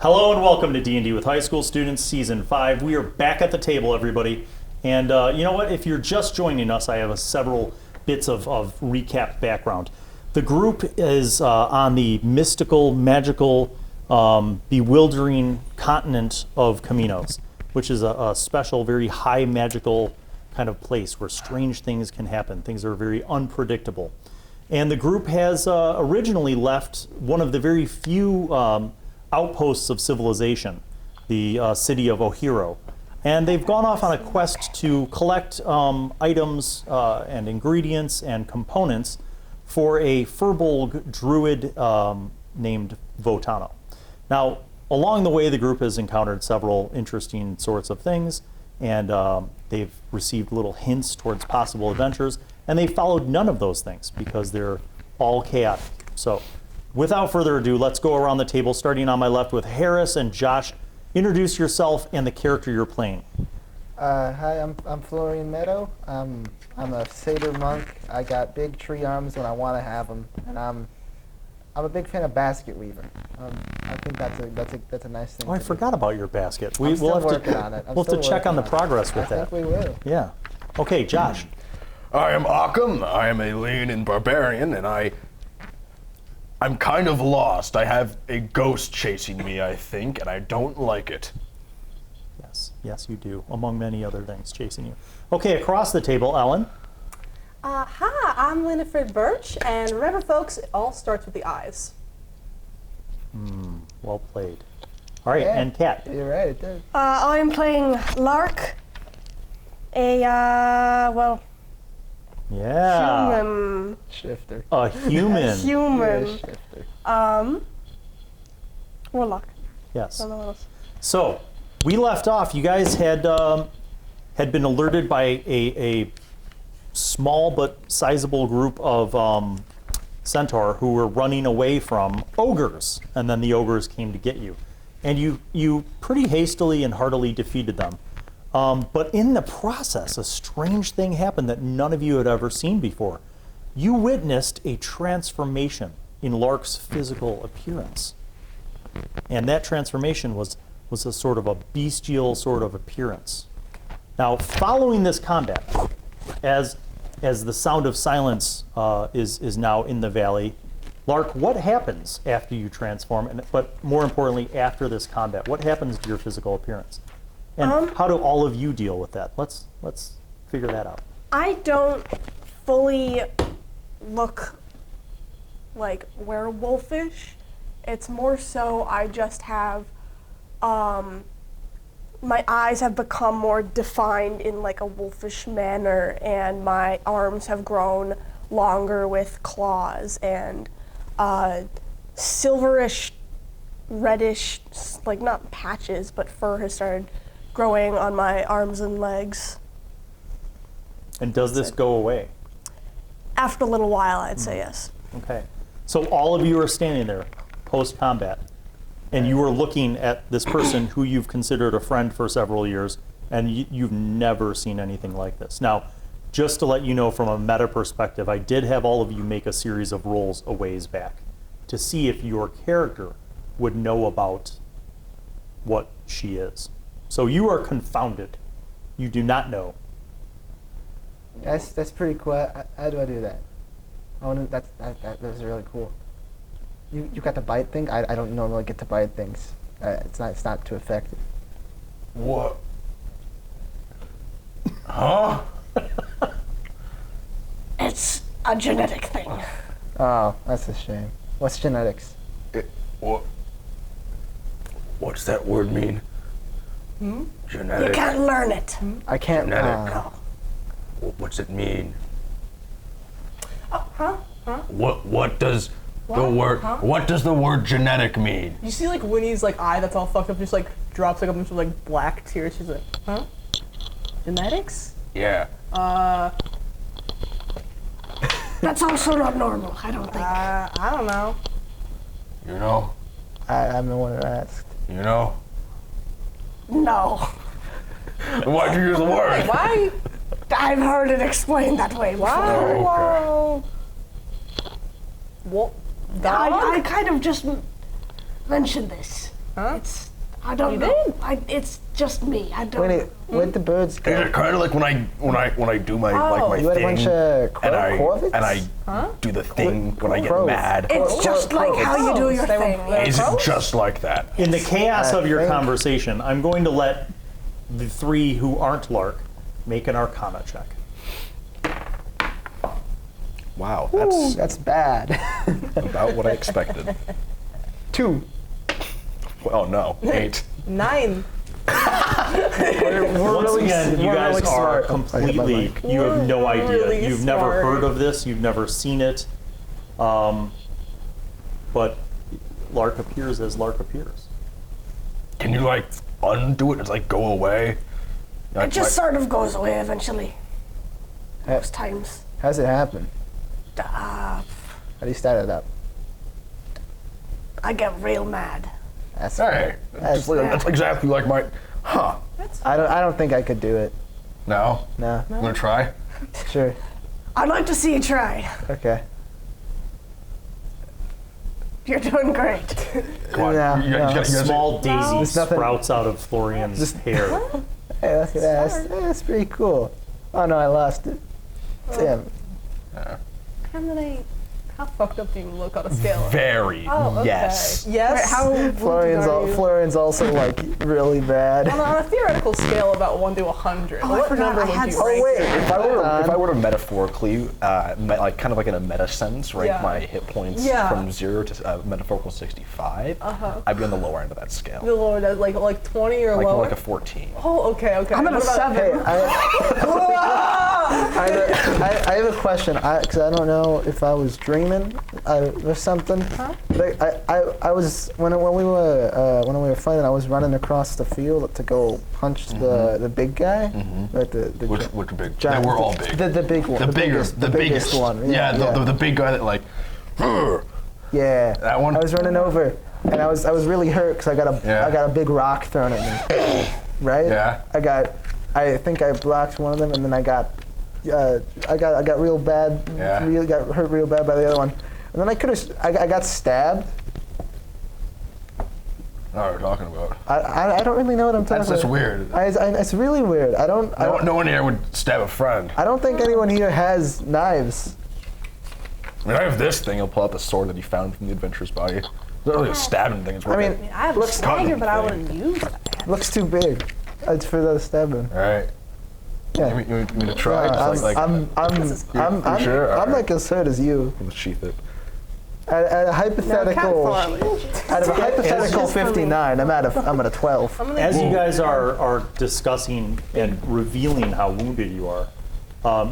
Hello and welcome to D&D with High School Students Season 5. We are back at the table, everybody. And you know what? If you're just joining us, I have several bits of recap background. The group is on the mystical, magical, bewildering continent of Chamenos, which is a special, very high magical kind of place where strange things can happen. Things are very unpredictable. And the group has originally left one of the very few outposts of civilization, the city of Ohiro. And they've gone off on a quest to collect items and ingredients and components for a Furbolg druid named Votano. Now, along the way, the group has encountered several interesting sorts of things, and they've received little hints towards possible adventures, and they followed none of those things because they're all chaotic. So, without further ado, let's go around the table, starting on my left with Harris and Josh. Introduce yourself and the character you're playing. Hi, I'm Florian Meadow. I'm a satyr monk. I got big tree arms when I want to have them, and I'm a big fan of basket weaver. I think that's a nice thing. Oh, I forgot about your basket. I'm still working on it. We'll have to check on the progress with that. I think we will. Yeah. Okay, Josh. I am Ahkum. I am a Leonin Barbarian, and I'm kind of lost. I have a ghost chasing me, I think, and I don't like it. Yes, you do, among many other things chasing you. Okay, across the table, Ellen. Hi, I'm Winifred Birch, and remember, folks, it all starts with the eyes. Well played. All right, Yeah, and Kat. You're right, it does. I'm playing Lark, Yeah. human. Shifter. A human. Human. You're a shifter. Warlock. Yes. I don't know what else. So, we left off. You guys had been alerted by a small but sizable group of centaur who were running away from ogres, and then the ogres came to get you. And you pretty hastily and heartily defeated them. But in the process, a strange thing happened that none of you had ever seen before. You witnessed a transformation in Lark's physical appearance. And that transformation was a sort of a bestial sort of appearance. Now, following this combat, as the sound of silence is now in the valley, Lark, what happens after you transform, but more importantly, after this combat? What happens to your physical appearance? And how do all of you deal with that? Let's figure that out. I don't fully look like werewolfish. It's more so I just have, my eyes have become more defined in like a wolfish manner, and my arms have grown longer with claws, and silverish, reddish, like not patches, but fur has started growing on my arms and legs. And does this go away? After a little while, I'd say yes. Okay. So all of you are standing there post-combat, and you are looking at this person who you've considered a friend for several years, and you've never seen anything like this. Now, just to let you know from a meta perspective, I did have all of you make a series of rolls a ways back to see if your character would know about what she is. So you are confounded. You do not know. That's pretty cool. How do I do that? Oh, no, that's really cool. You got the bite thing? I don't normally get to bite things. It's not too effective. What? Huh? It's a genetic thing. Oh, that's a shame. What's genetics? What's that word mean? Genetic. You can't learn it. I can't. Genetic. What's it mean? What does the word genetic mean? You see, like, Winnie's, like, eye that's all fucked up just, like, drops, like, a bunch of, like, black tears. She's like, huh? Genetics? Yeah. That's also not normal, I don't think. I don't know. You know? I'm the one who asked. You know? No. Why'd you use the word? Why? I've heard it explained that way before. Wow. What? I kind of just mentioned this. It's I don't You know. It's just me. I don't. Winnie, know. where'd the birds go? Is it kind of like when I do my my You had a thing bunch of and I do the thing when I get crows. mad? It's just like how you do your thing. Is it just like that? In the chaos of your think- conversation, I'm going to let the three who aren't Lark make an Arcana check. Wow, Ooh, that's bad. about what I expected. 2. Oh no, 8. 9. Once again, you guys really are smart. completely, you have no idea. really You've never smart. heard of this, you've never seen it. But Lark appears as Lark appears. Can you like undo it? It's like go away. It just sort of goes away eventually. Most times. How's it happen? Uh, How do you start it up? I get real mad. That's Hey, that's exactly like my. Huh? I don't think I could do it. No. No. You wanna try? Sure. I'd like to see you try. Okay. You're doing great. Come on. No, you no. gotta- A small daisy There's nothing- sprouts out of Florian's hair. Hey, look at that. That's pretty cool. Oh no, I lost it. Damn. How fucked up do you look on a scale? Very. Oh, okay. Yes. Yes. How Florian's also like really bad. On a theoretical scale, about 1 to 100. I what forgot number I had would you some- rank? Oh wait, If I hold were on. to metaphorically, like kind of like in a meta sense, rank Yeah. my hit points Yeah. from 0 to metaphorical 65, I'd be on the lower end of that scale. The lower, like 20 or Like lower? more like a 14. Oh, okay. I'm at a What about- 7. Hey, I have a question, because I don't know if I was dreaming or something. But I was when we were fighting, I was running across the field to go punch the big guy, like the Which big? giant, They were all big. The big one, the biggest one. Yeah, the big guy that like. Yeah, That one? I was running over, and I was really hurt because I got a big rock thrown at me. Right? Yeah. I think I blocked one of them, and then I got real bad. Yeah. Got hurt real bad by the other one, and then I got stabbed. Oh, we're talking about. I don't really know what I'm talking That's about. weird. It's really weird. No one here would stab a friend. I don't think anyone here has knives. I mean, I have this thing. I'll pull out the sword that he found from the adventurer's body. It's not really a stabbing thing. It's more I mean, like I have a Looks dagger, but I cutting wouldn't use that. looks too big. It's for the stabbing. all right. Yeah. You want me to try? Just like I'm sure? All right. like as hurt as you. Let's sheath it. At a hypothetical, out of a hypothetical 59, I'm at a 12. As you guys are discussing and revealing how wounded you are,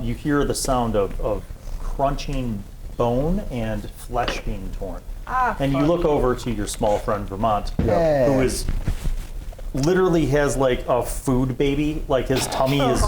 you hear the sound of crunching bone and flesh being torn. And you look over to your small friend Vermont, Yeah. who is literally has like a food baby. Like his tummy is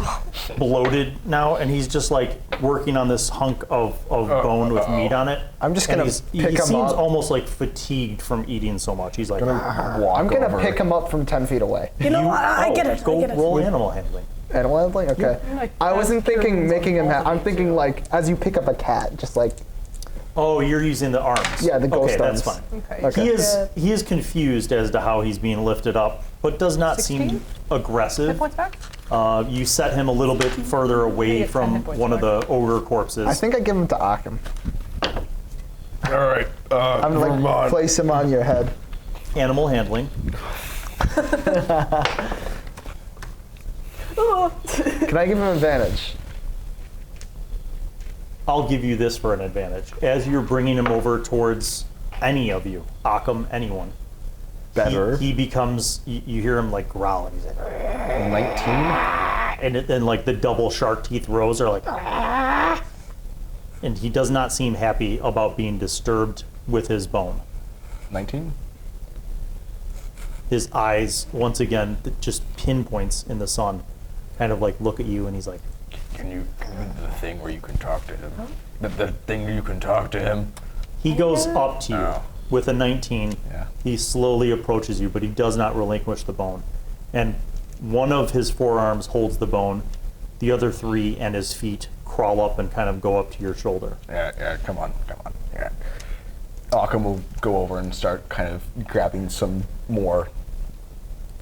bloated now, and he's just like working on this hunk of bone with meat on it. I'm just And gonna he pick him seems up. almost like fatigued from eating so much. He's like, I'm gonna pick him up from 10 feet away. You know what? I get it. Go I get it. roll animal handling. And one thing, okay. like, I wasn't thinking carries making him. on I'm thinking like as you pick up a cat, just like Oh, you're using the arms. Yeah, the ghost okay, that's arms. fine. Okay. Okay. He is confused as to how he's being lifted up, but does not 16? seem aggressive. Hit points back? You set him a little bit further away get 10 from hit points one of back. the ogre corpses. I think I give him to Ahkum. All right. I'm gonna like Vermont. place him on your head. Animal handling. Can I give him advantage? I'll give you this for an advantage. As you're bringing him over towards any of you, Ahkum, anyone, Better. he becomes. You hear him like growling. He's like, 19. and then like the double shark teeth rows are like, and he does not seem happy about being disturbed with his bone. 19. His eyes once again just pinpoints in the sun, kind of like look at you, and he's like, Can you do the thing where you can talk to him? The thing where you can talk to him. he goes up to you Oh. with a 19. Yeah. He slowly approaches you, but he does not relinquish the bone. And one of his forearms holds the bone, the other three and his feet crawl up and kind of go up to your shoulder. Yeah. Come on. Yeah. Ahkum will go over and start kind of grabbing some more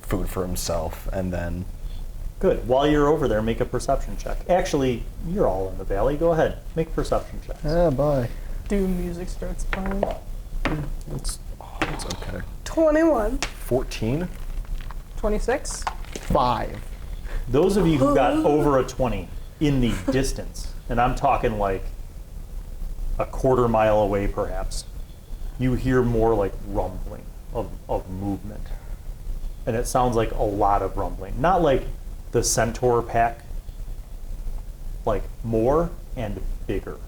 food for himself, and then... Good. While you're over there, make a perception check. Actually, you're all in the valley. Go ahead. Make perception checks. Oh boy. Doom music starts playing. It's okay. 21. 14? 26. 5. Those of you who got over a 20 in the distance, and I'm talking like a quarter mile away perhaps, you hear more like rumbling of movement. And it sounds like a lot of rumbling. Not like the centaur pack, like more and bigger.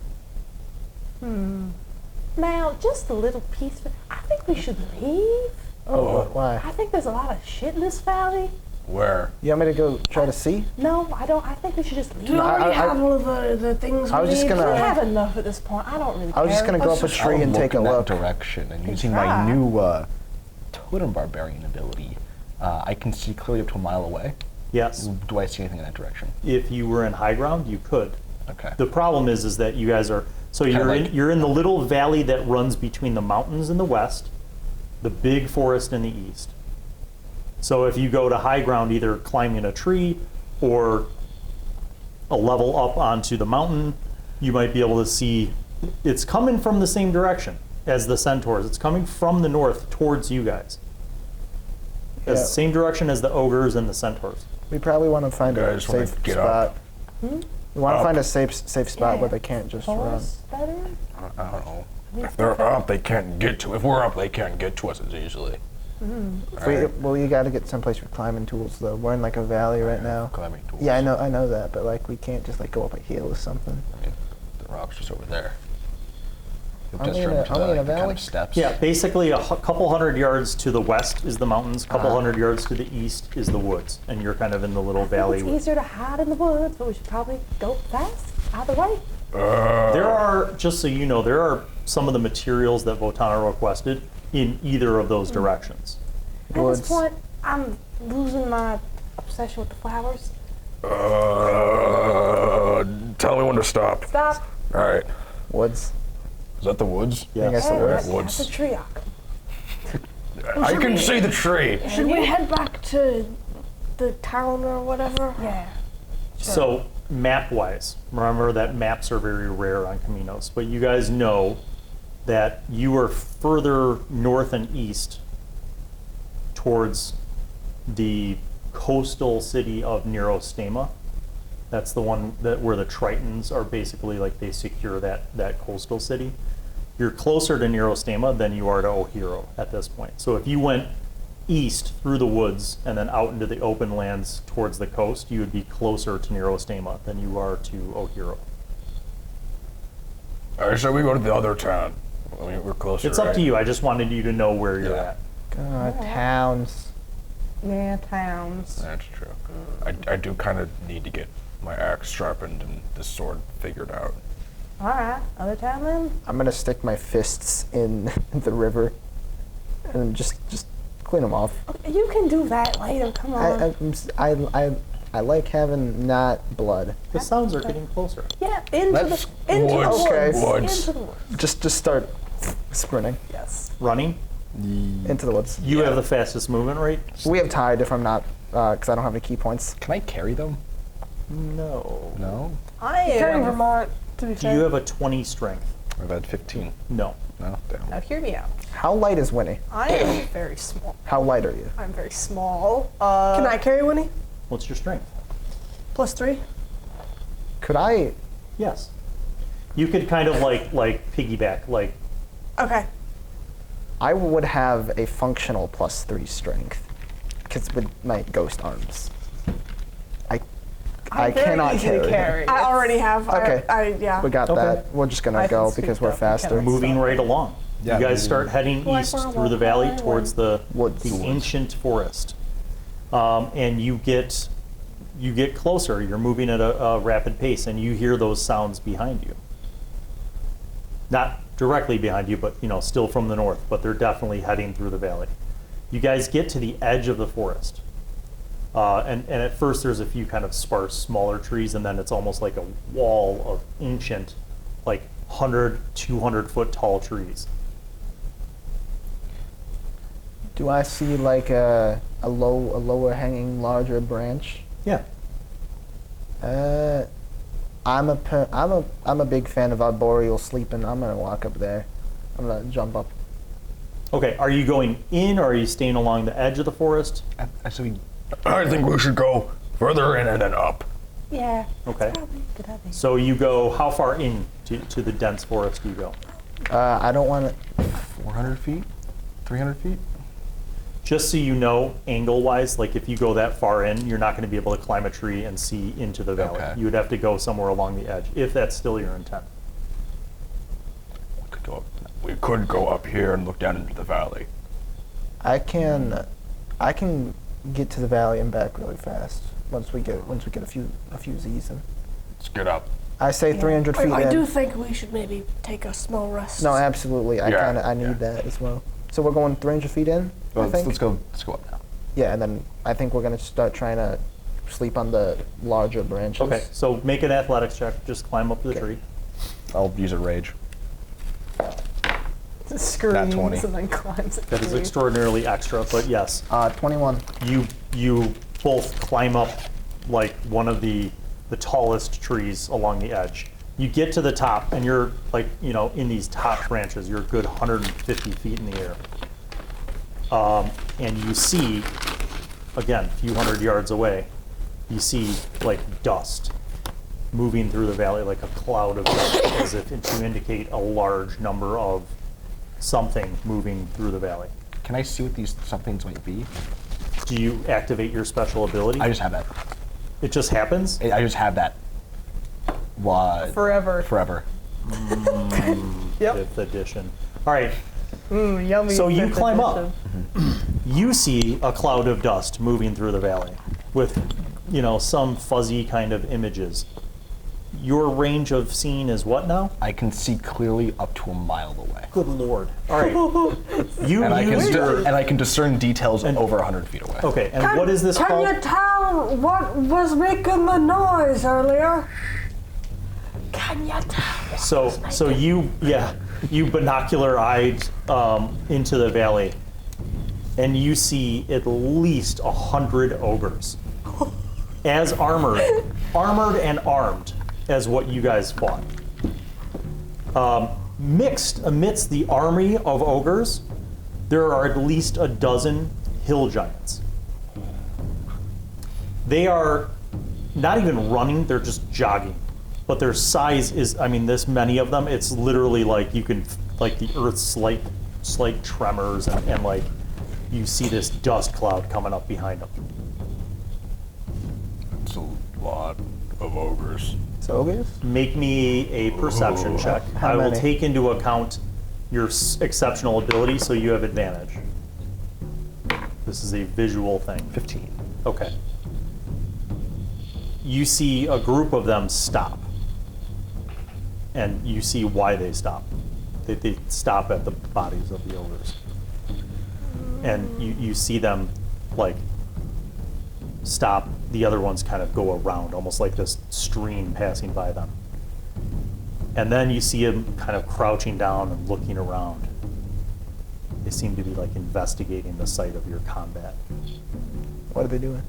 Now, just a little piece. I think we should leave. Oh, why? I think there's a lot of shit in this valley. Where? You want me to go try to see? No, I don't. I think we should just leave. Do you already have all of the things I was we just need? gonna- We have enough at this point. I don't really care. I was just gonna go up a Let's just- tree I'll and take a in look. that direction, and using try. my new totem barbarian ability, I can see clearly up to a mile away. Yes. Do I see anything in that direction? If you were in high ground, you could. Okay. The problem is that you guys are, so you're in the little valley that runs between the mountains in the west, the big forest in the east. So if you go to high ground, either climbing a tree or a level up onto the mountain, you might be able to see it's coming from the same direction as the centaurs. It's coming from the north towards you guys. It's Yeah. the same direction as the ogres and the centaurs. We probably want to find You a guys wanna safe get spot. up? We want to Up. find a safe spot where they can't just run. Forest better? I don't know. If they're up, they can't get to. If we're up, they can't get to us as easily. Well, you got to get someplace with climbing tools though. We're in like a valley right now. Climbing tools. Yeah, I know that, but like we can't just like go up a hill or something. I mean, the rock's just over there. You'll Are just we in run a- to are we in a the kind valley? of steps. Yeah, basically couple hundred yards to the west is the mountains, couple hundred yards to the east is the woods, and you're kind of in the little valley. It's easier to hide in the woods, but we should probably go fast. Either way. There are, just so you know, there are some of the materials that Votana requested in either of those directions. At Woods. this point, I'm losing my obsession with the flowers. Tell me when to stop. Stop. All right. Woods. Is that the woods? I think Yes. that's the woods. Woods. That's a tree, Ahkum. I can see the tree. Should we head back to the town or whatever? Yeah. So, map-wise, remember that maps are very rare on Chamenos, but you guys know that you are further north and east towards the coastal city of Neurostema. That's the one that where the Tritons are basically like they secure that coastal city. You're closer to Neurostema than you are to Ohiro at this point. So if you went east through the woods and then out into the open lands towards the coast, you would be closer to Neurostema than you are to Ohiro. All right, so we go to the other town. I mean, we're closer. It's up to you. I just wanted you to know where you're Yeah. at. Towns. Yeah, towns. That's true. I do kind of need to get my axe sharpened and this sword figured out. All right. Other town then? I'm gonna stick my fists in the river and just clean them off. You can do that later. Come on. I like having not blood. The sounds are getting closer. Yeah, into Let's the into woods. the Okay. woods. Woods. Into the woods. Just start sprinting Yes. Running. into the woods. You have the fastest movement rate. We have tide if I'm not, because I don't have any key points. Can I carry them? No. No. I Here in am. Vermont, to be Do fair. you have a 20 strength? I've had 15. No. No, damn. Now hear me out. How light is Winnie? I am very small. How light are you? I'm very small. Can I carry Winnie? What's your strength? +3. Could I? Yes. You could kind of like piggyback, like Okay. I would have a functional +3 strength, because with my ghost arms, I very cannot easy to carry. I already have. Okay. Yeah. We got Okay. that. We're just gonna I go can speak because we're up. faster. Can I- moving right along. Yeah, you guys moving. start heading Like east we're through the valley walking towards the Woods. ancient forest, and you get closer. You're moving at a rapid pace, and you hear those sounds behind you. Not directly behind you, but still from the north. But they're definitely heading through the valley. You guys get to the edge of the forest, and at first there's a few kind of sparse, smaller trees, and then it's almost like a wall of ancient, like 100, 200 foot tall trees. Do I see like a lower hanging, larger branch? Yeah. I'm a big fan of arboreal sleeping. I'm gonna walk up there. I'm gonna jump up. Okay, are you going in or are you staying along the edge of the forest? I think we should go further in and then up. Yeah. Okay. Probably a good idea. So you go, how far in to the dense forest do you go? I don't want to. 400 feet? 300 feet? Just so you know, angle-wise, like if you go that far in, you're not going to be able to climb a tree and see into the valley. Okay. You would have to go somewhere along the edge, if that's still your intent. We could go up here and look down into the valley. I can get to the valley and back really fast once we get a few Z's in. Let's get up. I say 300 feet I in. do think we should maybe take a small rest. No, absolutely. I need Yeah. that as well. So we're going 300 feet in. I think. Let's go up now. Yeah, and then I think we're gonna start trying to sleep on the larger branches. Okay, so make an athletics check. Just climb up the tree. I'll use a rage. Screams 20. and then climbs a That is tree. extraordinarily extra, but yes. 21. You both climb up like one of the tallest trees along the edge. You get to the top and you're like, in these top branches, you're a good 150 feet in the air. And you see, again, a few hundred yards away, you see like dust moving through the valley, like a cloud of dust, as if to indicate a large number of something moving through the valley. Can I see what these somethings might be? Do you activate your special ability? I just have that. It just happens? I just have that. What? Forever. Forever. Yep. 5th edition. All right, Yummy. so you fifth climb up. edition. You see a cloud of dust moving through the valley with, some fuzzy kind of images. Your range of seeing is what now? I can see clearly up to a mile away. Good Lord. All right. You And used your... and I can discern details over 100 feet away. Okay, and what is this Can called? you tell what was making the noise earlier? Can you tell? So you binocular-eyed into the valley, and you see at least 100 ogres, as armored and armed as what you guys fought. Mixed amidst the army of ogres, there are at least a dozen hill giants. They are not even running, they're just jogging. But their size is, this many of them, it's literally like you can, like the earth's slight tremors and like you see this dust cloud coming up behind them. It's a lot of ogres. So ogres? Make me a perception check. How I will many? take into account your exceptional ability, so you have advantage. This is a visual thing. 15. Okay. You see a group of them stop. And you see why they stop. They stop at the bodies of the ogres. And you see them, like, stop. The other ones kind of go around, almost like this stream passing by them. And then you see them kind of crouching down and looking around. They seem to be, like, investigating the site of your combat. What are they doing?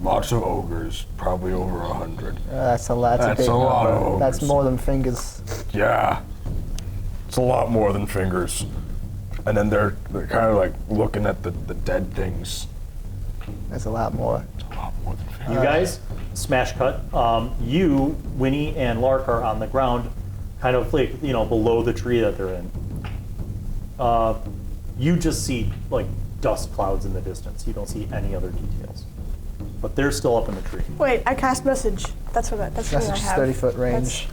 Lots of ogres, probably over 100. That's a lot. That's big a lot number. of ogres. That's more than fingers. Yeah, it's a lot more than fingers. And then they're kind of like looking at the dead things. That's a lot more. It's a lot more than fingers. You guys, smash cut. You, Winny, and Lark are on the ground, kind of like, below the tree that they're in. You just see like dust clouds in the distance. You don't see any other details. But they're still up in the tree. Wait, I cast message. That's what I That's have. just 30-foot range.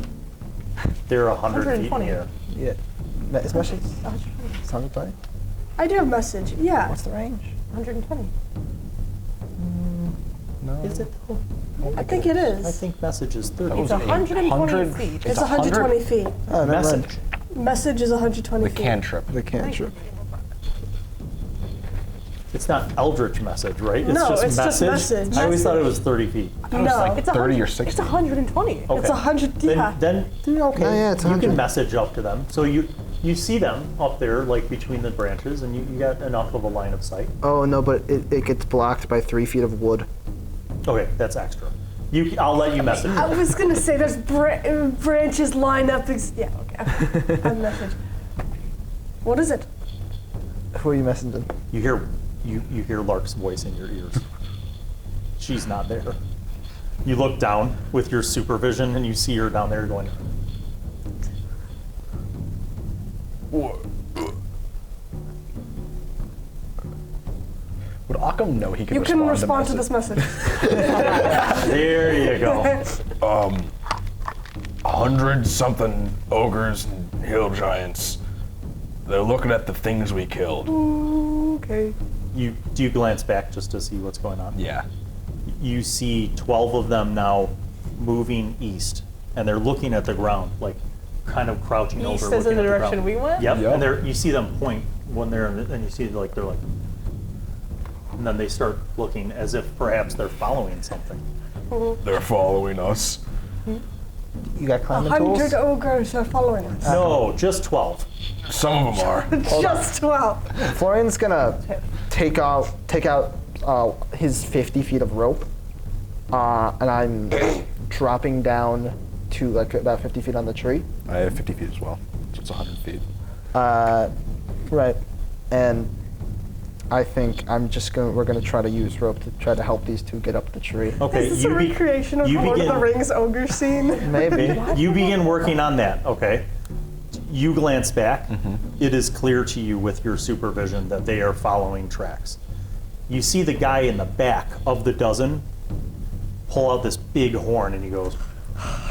They're 100 feet in the 120. air. Yeah. Especially. It's 120. I do have message. Yeah. What's the range? 120. No. Is it? I think it is. I think message is 30. It's 120 feet. It's 120 feet. Oh, never mind. Message. Message is 120 The feet. cantrip. The cantrip. It's not Eldritch message, right? It's No, just it's just message. message. I always thought it was 30 feet. No, It's 30 or 100 60. It's 120. Okay. it's 100. Yeah. Then okay. Oh, yeah, it's you 100. can message up to them. So you You see them up there, like between the branches, and you got enough of a line of sight. Oh no, but it gets blocked by 3 feet of wood. Okay, that's extra. I'll let you message. I was gonna say there's branches lined up. Yeah, okay. I'll message. What is it? Who are you messaging? You hear Lark's voice in your ears. She's not there. You look down with your supervision, and you see her down there going. Would Ahkum know he could You respond can respond to to this message. There you go. 100-something ogres and hill giants. They're looking at the things we killed. Okay. Do you glance back just to see what's going on? Yeah. You see 12 of them now moving east, and they're looking at the ground, like kind of crouching over. East is in looking the at direction ground. we went? Yep. Yep. And you see them point when they're and you see like they're like, and then they start looking as if perhaps they're following something. They're following us. You got climbing tools? 100 ogres are following us. No, just 12. Some of them are. Just 12. Florian's gonna take out his 50 feet of rope, and I'm dropping down to like about 50 feet on the tree. I have 50 feet as well, so it's 100 feet. Right, and I think we're gonna try to use rope to try to help these two get up the tree. Okay, Is this a recreation of Lord of the Rings ogre scene? Maybe. You begin working on that, okay? You glance back. It is clear to you with your supervision that they are following tracks. You see the guy in the back of the dozen pull out this big horn, and he goes,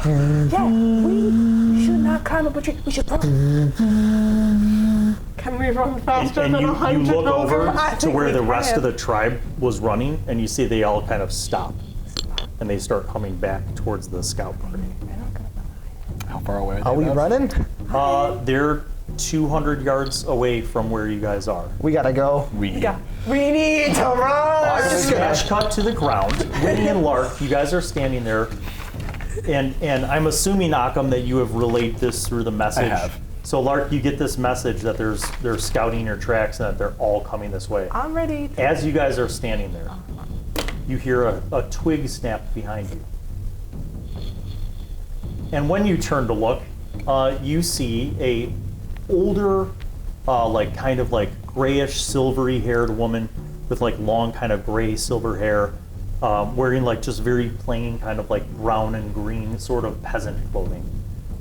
Yeah, we should not climb up a tree. We should run. Can we run faster and than you 100 look over ogres? I to think where we the rest can. of the tribe was running, and you see they all kind of stop. And they start coming back towards the scout party. How far away Are we running? They're 200 yards away from where you guys are. We gotta go. We We need to run. Smash cut to the ground. Winny and Lark, you guys are standing there. And I'm assuming, Ahkum, that you have relayed this through the message. I have. So Lark, you get this message that they're scouting your tracks and that they're all coming this way. I'm ready. As you guys are standing there, you hear a twig snap behind you. And when you turn to look, you see a older, like kind of like grayish, silvery-haired woman with like long kind of gray silver hair, wearing like just very plain kind of like brown and green sort of peasant clothing.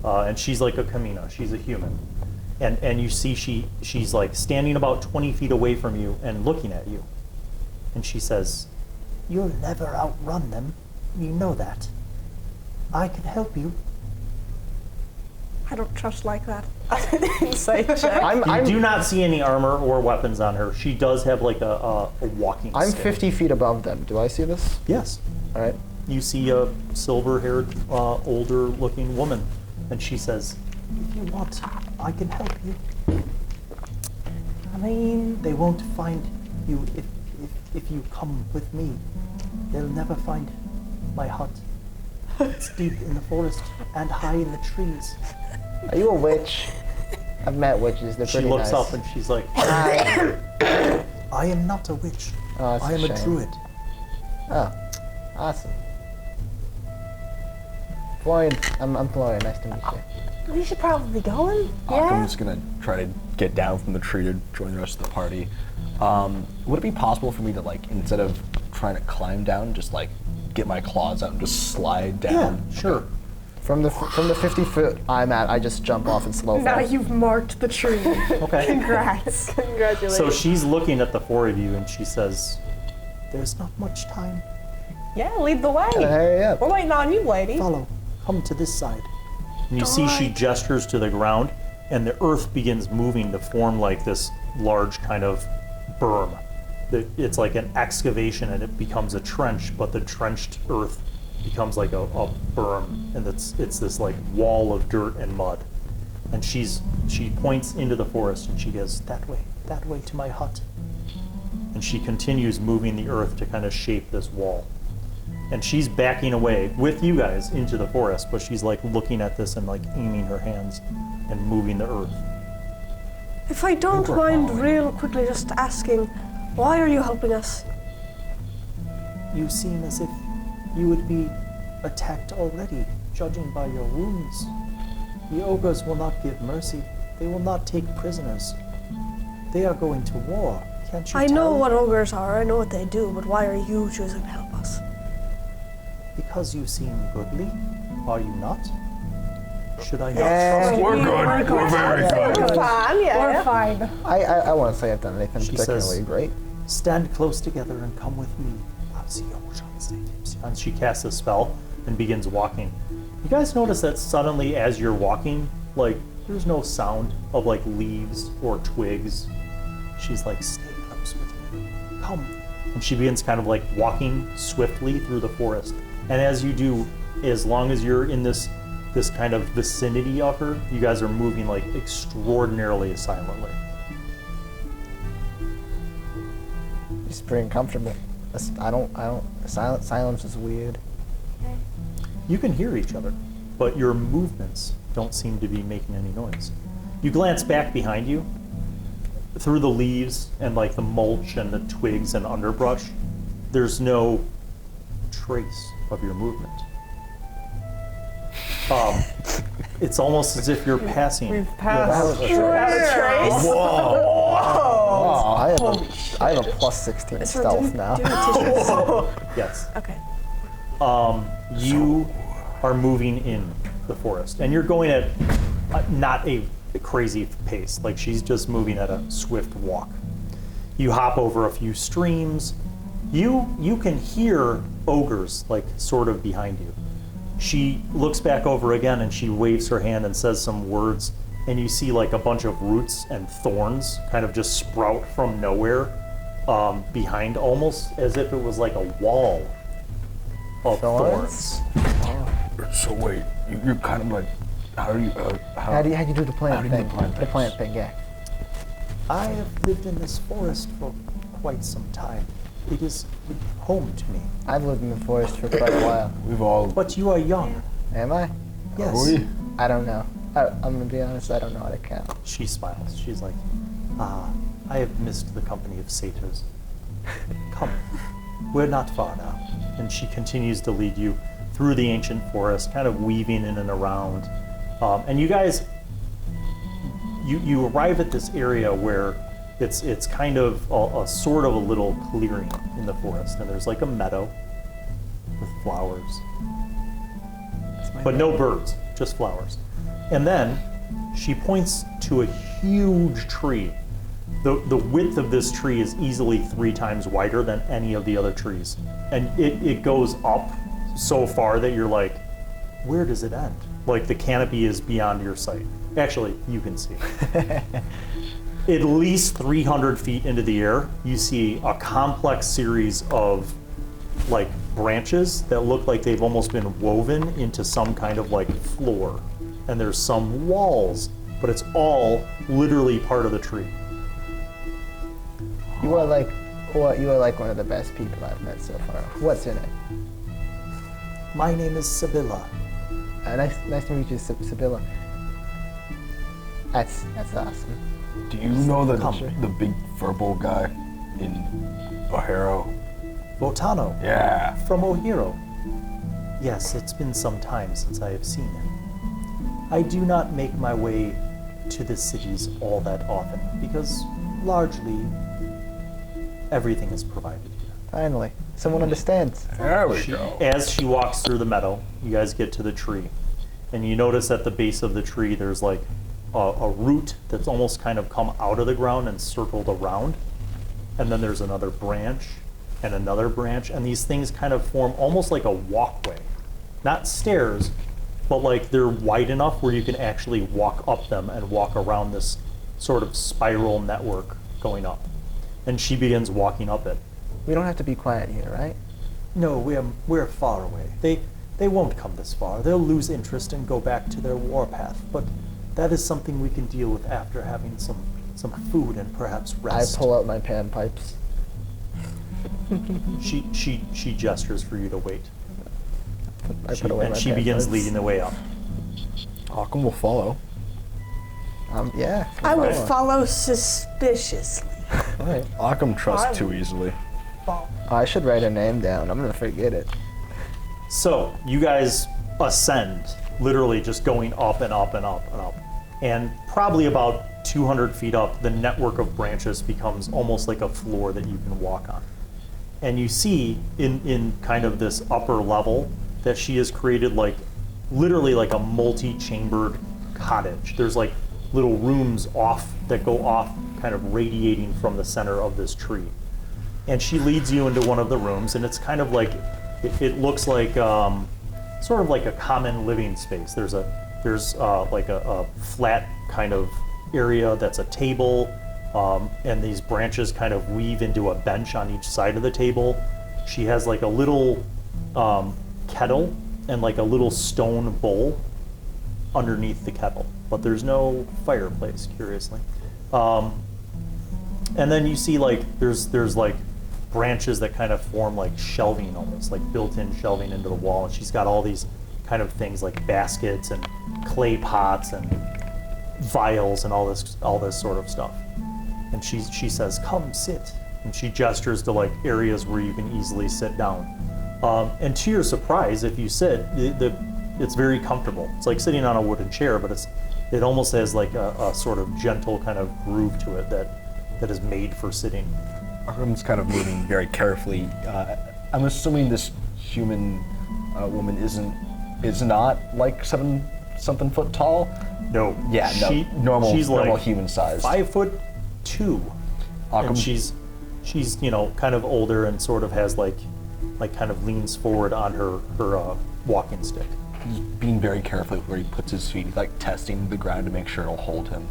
And she's like a Chamenos, she's a human. And you see she's like standing about 20 feet away from you and looking at you. And she says, "You'll never outrun them. You know that. I can help you." I don't trust like that. Insight check. You do not see any armor or weapons on her. She does have like a walking I'm stick. 50 feet above them. Do I see this? Yes. All right. You see a silver-haired, older-looking woman. And she says, "If you want, I can help you. I mean, they won't find you if you come with me. They'll never find my hut. It's deep in the forest and high in the trees." Are you a witch? I've met witches. They're She pretty looks nice. up and she's like, Hi. "I am not a witch. Oh, that's I am a a shame. druid." Oh, awesome. Florian, I'm Florian. Nice to meet you. We should probably be going. Ahkum's gonna try to get down from the tree to join the rest of the party. Would it be possible for me to like, instead of trying to climb down, just like get my claws out and just slide down? Yeah, sure. From the 50 foot I'm at, I just jump off and slow Now fall. you've marked the tree. Okay. Congrats. Congratulations. So she's looking at the four of you and she says, "There's not much time. Yeah, lead the way. Hurry up. We're waiting on you, lady. Follow. Come to this side." And you see she gestures to the ground, and the earth begins moving to form like this large kind of berm. It's like an excavation, and it becomes a trench, but the trenched earth becomes like a berm, and it's this like wall of dirt and mud. And she points into the forest, and she goes, that way to my hut." And she continues moving the earth to kind of shape this wall. And she's backing away with you guys into the forest, but she's like looking at this and like aiming her hands and moving the earth. If I don't were mind following. real quickly just asking, why are you helping us? You seem as if you would be attacked already, judging by your wounds. The ogres will not give mercy. They will not take prisoners. They are going to war. Can't you I tell? know what ogres are, I know what they do, but why are you choosing to help us? Because you seem goodly, are you not? Should I not Yeah. trust you? We're good. We're very good. We're fine, yeah. We're fine. I won't say I've done anything She particularly says- great. Stand close together and come with me. And she casts a spell and begins walking. You guys notice that suddenly as you're walking, like, there's no sound of like leaves or twigs. She's like, stay close with me. Come. And she begins kind of like walking swiftly through the forest. And as you do, as long as you're in this kind of vicinity of her, you guys are moving like extraordinarily silently. It's pretty comfortable. Silence is weird. You can hear each other, but your movements don't seem to be making any noise. You glance back behind you through the leaves and like the mulch and the twigs and underbrush. There's no trace of your movement. It's almost as if you're passing. We've That passed. was a Trace. I have a plus 16 So stealth do- now. do tissues. Yes. Okay. You are moving in the forest, and you're going at not a crazy pace. Like she's just moving at a swift walk. You hop over a few streams. You can hear ogres like sort of behind you. She looks back over again and she waves her hand and says some words, and you see like a bunch of roots and thorns kind of just sprout from nowhere behind, almost as if it was like a wall of thorns. So wait, you're kind of like, how do you, How'd you do the How plant do you do thing? plant The things? plant thing, yeah. I have lived in this forest for quite some time. It is home to me. I've lived in the forest for quite a while. We've all. But you are young. Am I? Yes. Are we? I don't know. I'm gonna be honest, I don't know how to count. She smiles. She's like, I have missed the company of satyrs. Come, we're not far now. And she continues to lead you through the ancient forest, kind of weaving in and around. And you guys, you arrive at this area where it's kind of a sort of a little clearing in the forest. And there's like a meadow with flowers. But no birds, just flowers. And then she points to a huge tree. The width of this tree is easily 3 times wider than any of the other trees. And it goes up so far that you're like, where does it end? Like the canopy is beyond your sight. Actually, you can see. At least 300 feet into the air, you see a complex series of like branches that look like they've almost been woven into some kind of like floor. And there's some walls, but it's all literally part of the tree. You are like one of the best people I've met so far. What's your name? My name is Sibylla. Nice to meet you, Sibylla. That's awesome. Do you know Come. the big verbal guy in O'Hara? Botano Yeah. from O'Hero. Yes, it's been some time since I have seen him. I do not make my way to the cities all that often because largely everything is provided here. Finally, someone understands. There we go. As she walks through the meadow, you guys get to the tree, and you notice at the base of the tree there's like a root that's almost kind of come out of the ground and circled around, and then there's another branch and another branch, and these things kind of form almost like a walkway. Not stairs, but like they're wide enough where you can actually walk up them and walk around this sort of spiral network going up. And she begins walking up it. We don't have to be quiet here, right? No, we're far away. They won't come this far. They'll lose interest and go back to their warpath. But that is something we can deal with after having some food and perhaps rest. I pull out my panpipes. She gestures for you to wait. I put away And my she begins panpipes. leading the way up. Ahkum will follow. Yeah. I would follow suspiciously. All right. Ahkum trusts too easily. Oh, I should write her name down. I'm gonna forget it. So you guys ascend, literally just going up and up and up and up. And probably about 200 feet up, the network of branches becomes almost like a floor that you can walk on. And you see in kind of this upper level that she has created like, literally like a multi-chambered cottage. There's like little rooms off that go off, kind of radiating from the center of this tree. And she leads you into one of the rooms, and it's kind of like, it looks like sort of like a common living space. There's like a flat kind of area that's a table, and these branches kind of weave into a bench on each side of the table. She has like a little kettle and like a little stone bowl underneath the kettle, but there's no fireplace, curiously. And then you see like there's like branches that kind of form like shelving, almost like built-in shelving into the wall, and she's got all these kind of things like baskets and clay pots and vials and all this sort of stuff. And she says, "Come sit," and she gestures to like areas where you can easily sit down. And to your surprise, if you sit, it's very comfortable. It's like sitting on a wooden chair, but it almost has like a sort of gentle kind of groove to it that is made for sitting. Ahkum's kind of moving very carefully. I'm assuming this human woman is not like 7-something foot tall. No. Yeah, no. Normal like human size. 5'2", Ahkum. and she's kind of older and sort of has like kind of leans forward on her walking stick. He's being very careful where he puts his feet. He's like testing the ground to make sure it'll hold him.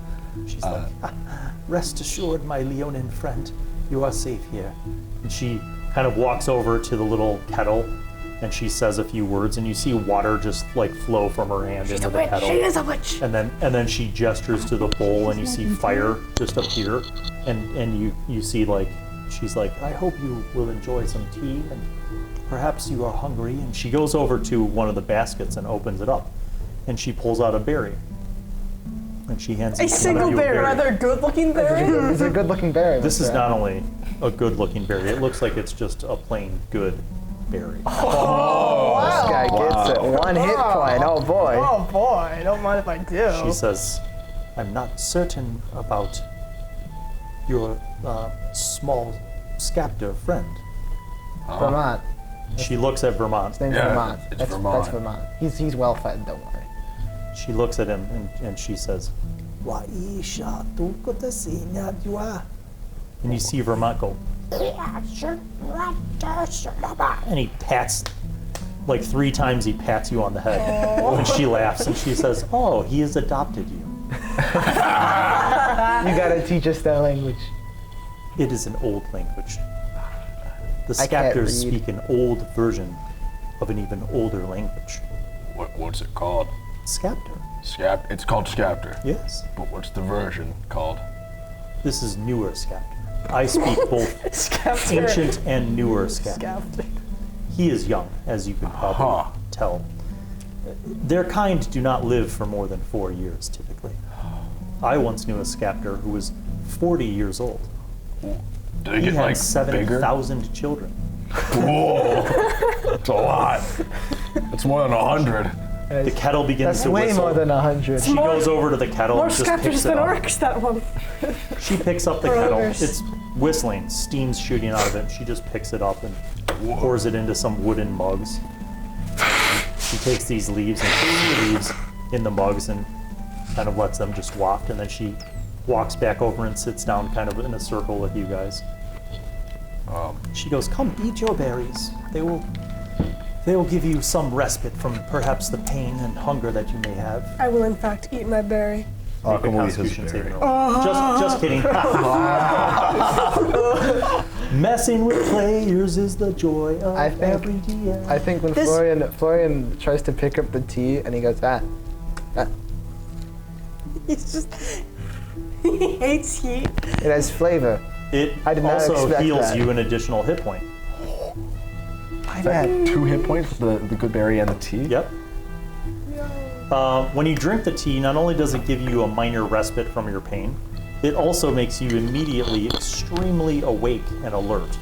She's like, "Rest assured, my Leonin friend, you are safe here." And she kind of walks over to the little kettle, and she says a few words, and you see water just like flow from her hand into the kettle. She is a witch. And then she gestures to the bowl, and you see fire just appear, and you see like she's like, "I hope you will enjoy some tea, and perhaps you are hungry." And she goes over to one of the baskets and opens it up, and she pulls out a berry, and she hands A single berry. Rather good-looking berry. It's a good-looking berry. This is not only a good-looking berry; it looks like it's just a plain good berry. This guy gets it. 1 hit point. Oh boy. Oh boy, don't mind if I do. She says, "I'm not certain about your small scepter friend." Vermont. She looks at Vermont. His name's Yeah, Vermont. it's That's Vermont. Vermont. He's well fed. Don't worry. She looks at him and she says, and you see Vermont go, and he pats, like 3 times he pats you on the head. And she laughs and she says, "Oh, he has adopted you." You gotta teach us that language. It is an old language. The I can't Scepters read. speak an old version of an even older language. What's it called? Scepter. It's called Scepter. Yes. But what's the version called? This is newer Scepter. I speak both Scepter. ancient and newer Scepter. Scepter. He is young, as you can probably tell. Their kind do not live for more than 4 years, typically. I once knew a Scepter who was 40 years old. Do they He get had like bigger? 7,000 children. Whoa, that's a lot. That's more than 100. The kettle begins That's to way whistle. more than 100. She goes over to the kettle More and just scepters picks it than up. orcs, that one. She picks up the Or kettle. ogres. It's whistling, steam's shooting out of it. She just picks it up and pours it into some wooden mugs. She takes these leaves and puts the leaves in the mugs and kind of lets them just waft, and then she walks back over and sits down kind of in a circle with you guys. She goes, "Come, eat your berries. They will give you some respite from perhaps the pain and hunger that you may have." I will, in fact, eat my berry. Make a Ahkum will eat his Constitution saving berry. roll. Just kidding. Messing with players is the joy of I think- every DM. I think when This- Florian tries to pick up the tea and he goes, He's just. He hates heat. it has flavor. It I did not also expect heals that. you an additional hit point. My bad. 2 hit points, the good berry and the tea? Yep. When you drink the tea, not only does it give you a minor respite from your pain, it also makes you immediately extremely awake and alert.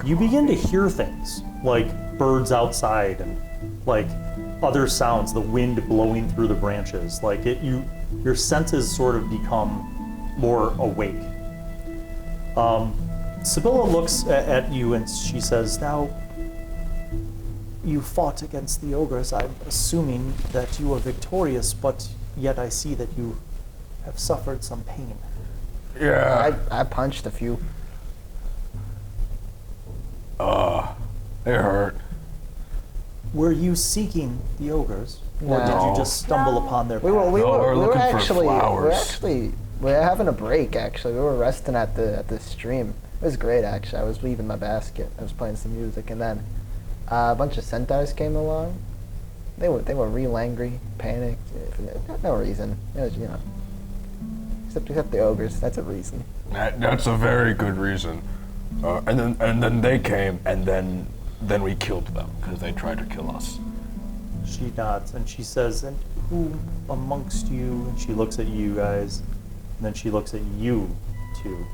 You begin to hear things, like birds outside and like other sounds, the wind blowing through the branches. Like your senses sort of become more awake. Sibylla looks at you and she says, now, you fought against the ogres. I'm assuming that you are victorious, but yet I see that you have suffered some pain. Yeah. I punched a few. It hurt. Were you seeking the ogres, or did No. you just stumble upon their path? No, we're looking for actually, flowers. we're having a break. Actually, we were resting at the stream. It was great. Actually, I was leaving my basket. I was playing some music, and then a bunch of centaurs came along. They were real angry, panicked. No reason. It was, except the ogres. That's a reason. That's a very good reason. And then they came, and then we killed them because they tried to kill us. She nods and she says, and who amongst you, and she looks at you guys, and then she looks at you two,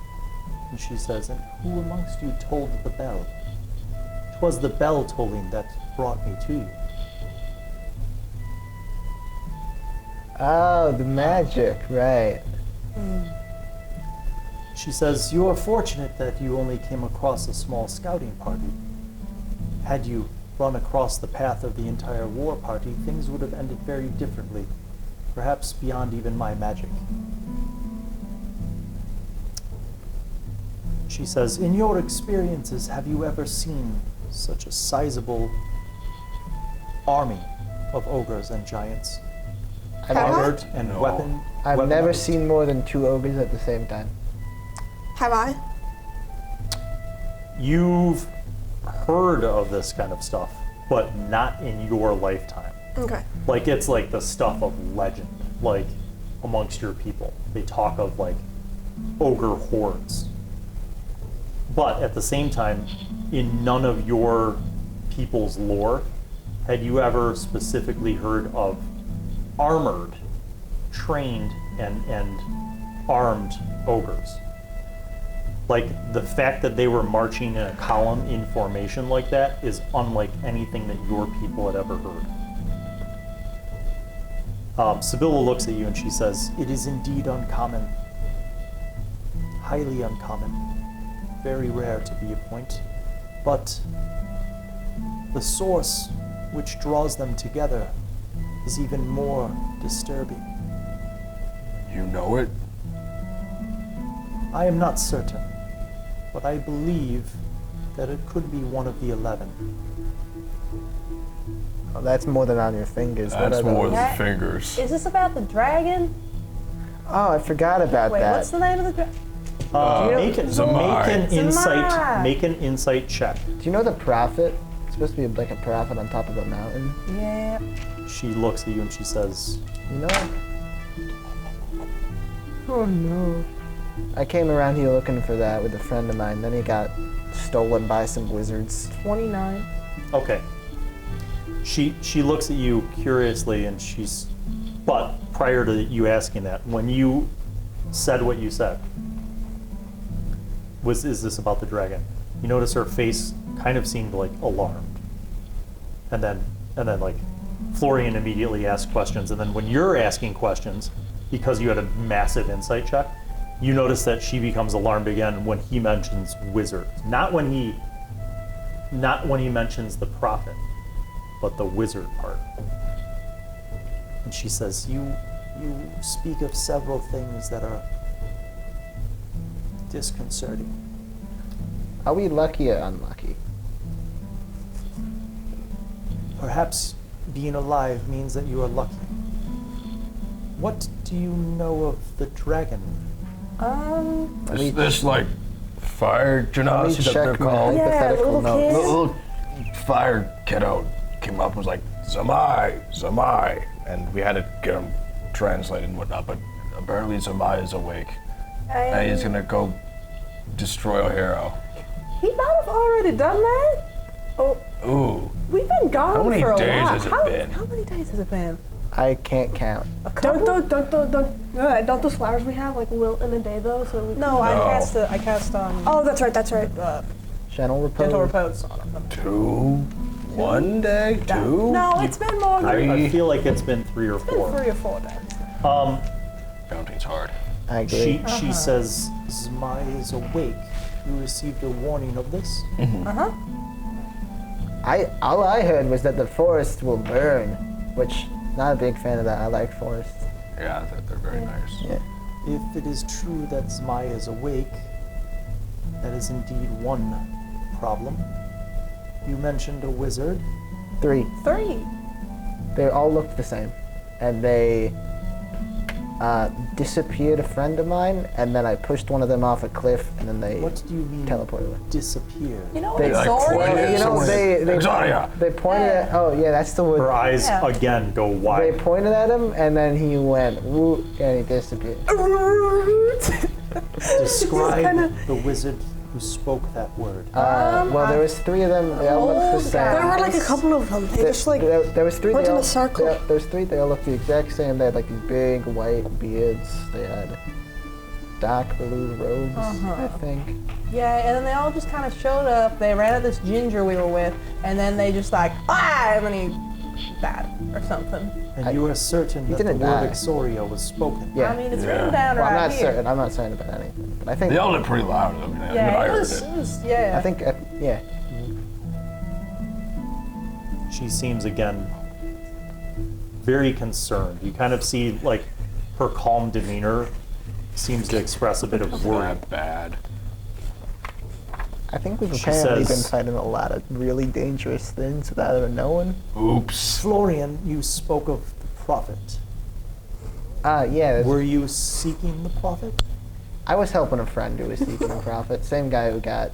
and she says, and who amongst you tolled the bell? 'Twas the bell tolling that brought me to you. Oh, the magic, right. She says, you are fortunate that you only came across a small scouting party. Had you run across the path of the entire war party, things would have ended very differently, perhaps beyond even my magic. She says, in your experiences, have you ever seen such a sizable army of ogres and giants? Armored and No. weapon. I've never weaponized? seen more than 2 ogres at the same time. Have I? You've heard of this kind of stuff, but not in your lifetime. Okay. Like, it's like the stuff of legend, like, amongst your people. They talk of, like, ogre hordes. But at the same time, in none of your people's lore, had you ever specifically heard of armored, trained, and armed ogres. Like, the fact that they were marching in a column in formation like that is unlike anything that your people had ever heard. Sibylla looks at you and she says, it is indeed uncommon. Highly uncommon. Very rare to be a point. But the source which draws them together is even more disturbing. You know it? I am not certain, but I believe that it could be one of the 11. Oh, that's more than on your fingers. What That's are more those? than fingers. Is this about the dragon? Oh, I forgot about Wait, that. what's the name of the dragon? Zamai. Make an insight check. Do you know the prophet? It's supposed to be like a prophet on top of a mountain. Yeah. She looks at you and she says, You know? Oh no. I came around here looking for that with a friend of mine. Then he got stolen by some wizards. 29. okay. She looks at you curiously and she's, but prior to you asking that, when you said what you said, is this about the dragon? You notice her face kind of seemed like alarmed. And then like Florian immediately asked questions, and then when you're asking questions, because you had a massive insight check, you notice that she becomes alarmed again when he mentions wizard. Not when he mentions the prophet, but the wizard part. And she says, you speak of several things that are disconcerting. Are we lucky or unlucky? Perhaps being alive means that you are lucky. What do you know of the dragon? Is this like fire Let me genasi that they're check my called? Yeah, hypothetical little notes. kid. Little fire kiddo came up and was like, Zamai. And we had to get him translated and whatnot, but apparently Zamai is awake. And he's gonna go destroy a hero. He might have already done that. Oh, Ooh. we've been gone How many for a days while. has it been? How many days has it been? I can't count. Don't those flowers we have like wilt in a day though? So we No, I cast Oh, that's right. Gentle repose. gentle repose on them. 2, 1 day, 2. No, it's been more than I feel like it's been 3 or 4. 3 or 4 days. Counting's hard. I agree. She says, Zmai is awake. You received a warning of this? All I heard was that the forest will burn, which not a big fan of that. I like forests. Yeah, they're very nice. Yeah. If it is true that Zmai is awake, that is indeed one problem. You mentioned a wizard. 3. 3. They all looked the same, and they disappeared a friend of mine, and then I pushed one of them off a cliff, and then they What do you mean teleported away. disappear? You know They what? like Sorry. pointed You know, someone they Exodia. they pointed at. Oh yeah, that's the Her word. eyes Yeah. again go They wide. pointed at him, and then he went woo, and he disappeared. Describe the wizard who spoke that word. Well, there was 3 of them. They all looked the old same. guy. There were like a couple of them. They just like there was 3. went They in all, a circle. There was 3. They all looked the exact same. They had like these big white beards. They had dark blue robes, I think. Yeah, and then they all just kind of showed up. They ran at this ginger we were with, and then they just like, and then he died or something. And you are certain that the didn't word die. Exoria was spoken. Yeah. I mean, it's Yeah. written down Well, I'm right not here. certain. I'm not certain about anything, but I think. They all look pretty loud. I mean, I Yeah, heard it was, yeah. I think. Yeah. She seems again very concerned. You kind of see like her calm demeanor seems to express a bit of worry. Not bad. I think we've She apparently been says- fighting a lot of really dangerous things without ever knowing. Oops. Florian, you spoke of the prophet. Yeah. Were you seeking the prophet? I was helping a friend who was seeking a prophet. Same guy who got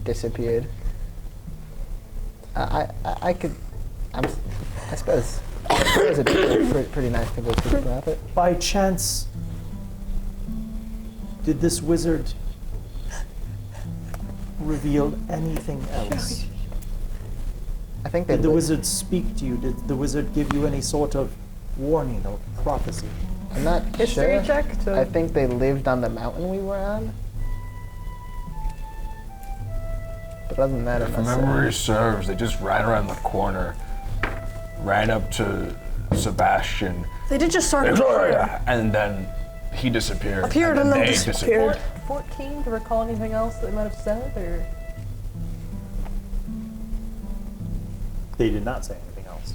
disappeared. I could. I suppose. It'd be pretty nice to go see the prophet. By chance, did this wizard reveal anything else? I think they. Did the wizard speak to you? Did the wizard give you any sort of warning or prophecy? I'm not History sure. check to. I think they lived on the mountain we were on. But other than that, I'm If not certain. memory serves, they just ran around the corner, ran up to Sebastian, they did just start. Exodia, and then he disappeared. Appeared and and then they disappeared. 14 to recall anything else that they might have said, or They did not say anything else.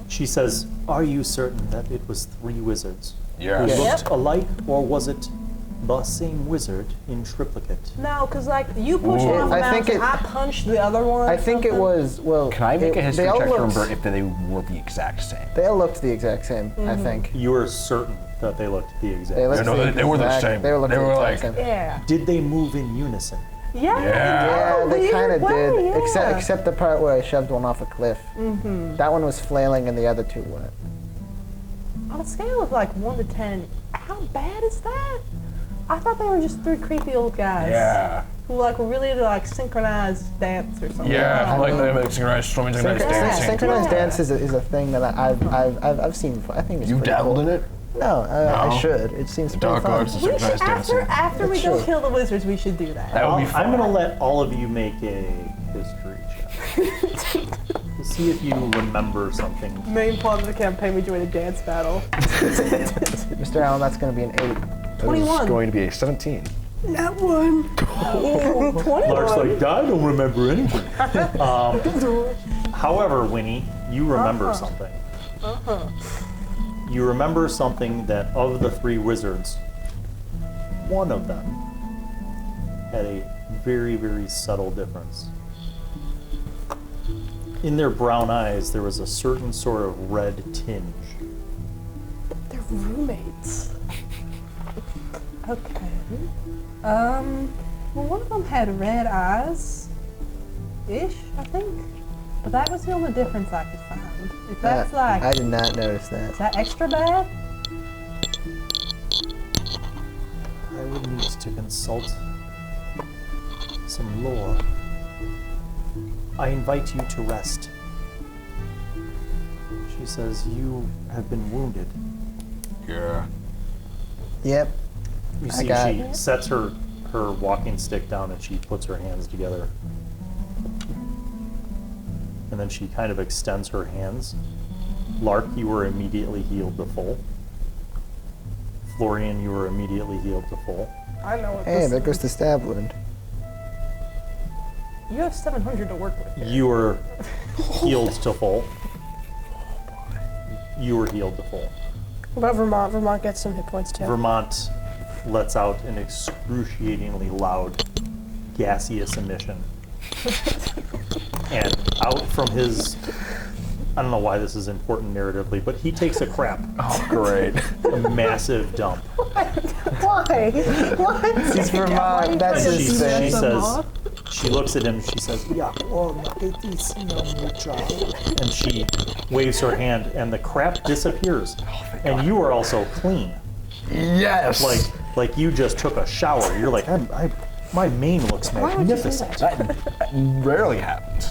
She says, are you certain that it was 3 wizards who Yes. looked alike, or was it the same wizard in triplicate? no? Because like you pushed Ooh. one off the I think mountain, it- I punched the other one. I think it something. was. Well, Can I make a history they all check to looked- remember if they were the exact same? They all looked the exact same. I think. You are certain that they looked the exact They same. looked no, the they were the exact- same. They were, They were the like- exact same. Yeah. Did they move in unison? Yeah. Yeah, they weird kind of way, did, yeah. except the part where I shoved one off a cliff. Mm-hmm. That one was flailing, and the other 2 weren't. On a scale of like 1 to 10, how bad is that? I thought they were just 3 creepy old guys. Yeah. Who like were really into like synchronized dance or something. Yeah, I like don't know. they synchronized strumming, synchronized dancing. Synchronized Yeah. dance is a thing that I've seen before. I think it's You pretty dabbled cool. in it? No, I No? should. It seems pretty Dark fun. arts and We should, synchronized dancing. after we That's go true. kill the wizards, we should do that. That would be fun. I'm going to let all of you make a history check. To see if you remember something. Main part of the campaign, we joined a dance battle. Mr. Allen, that's going to be an 8. It's 21. going to be a 17. That one. 21. Lark's like, I don't remember anything. However, Winnie, you remember something. You remember something that of the 3 wizards, one of them had a very, very subtle difference. In their brown eyes, there was a certain sort of red tinge. They're roommates. Okay. Well, one of them had red eyes, ish, I think. But that was the only difference I could find. If that's like, I did not notice that. is that extra bad? I would need to consult some lore. I invite you to rest. She She says, you have been wounded. Yeah. Yep. You I see, got she sets her walking stick down and she puts her hands together. And then she kind of extends her hands. Lark, you were immediately healed to full. Florian, you were immediately healed to full. I know what Hey, this there goes the stab wound. You have 700 to work with. Here. You were healed to full. You were healed to full. What about Vermont? Vermont gets some hit points too. Vermont lets out an excruciatingly loud, gaseous emission. And out from his, I don't know why this is important narratively, but he takes a crap. Oh, great. A massive dump. Why? What? He's Vermont. That's And his thing. she says, she looks at him, she says, yeah, and she waves her hand, and the crap disappears. And you are also clean. Yes. Like you just took a shower. You're like, my mane looks magnificent. That rarely happens.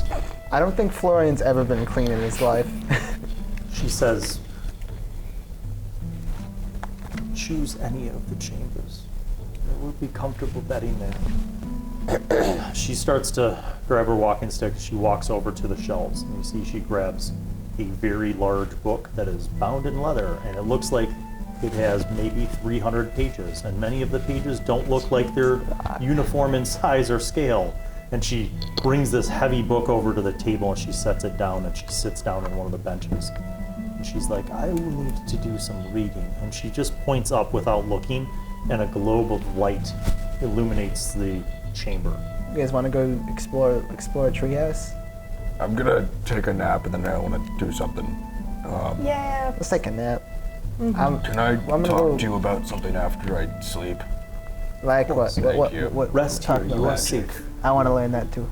I don't think Florian's ever been clean in his life. She says, choose any of the chambers. It would be comfortable bedding there. She starts to grab her walking stick. She walks over to the shelves, and you see she grabs a very large book that is bound in leather, and it looks like it has maybe 300 pages, and many of the pages don't look like they're uniform in size or scale. And she brings this heavy book over to the table, and she sets it down, and she sits down on one of the benches. And she's like, I will need to do some reading. And she just points up without looking, and a globe of light illuminates the chamber. You guys want to go explore a treehouse? I'm gonna take a nap and then I want to do something. Yeah. Let's take a nap. Can I gonna talk go- to you about something after I sleep? Like what? Thank you. What? Rest here, talk you about? are safe. I want to learn that too.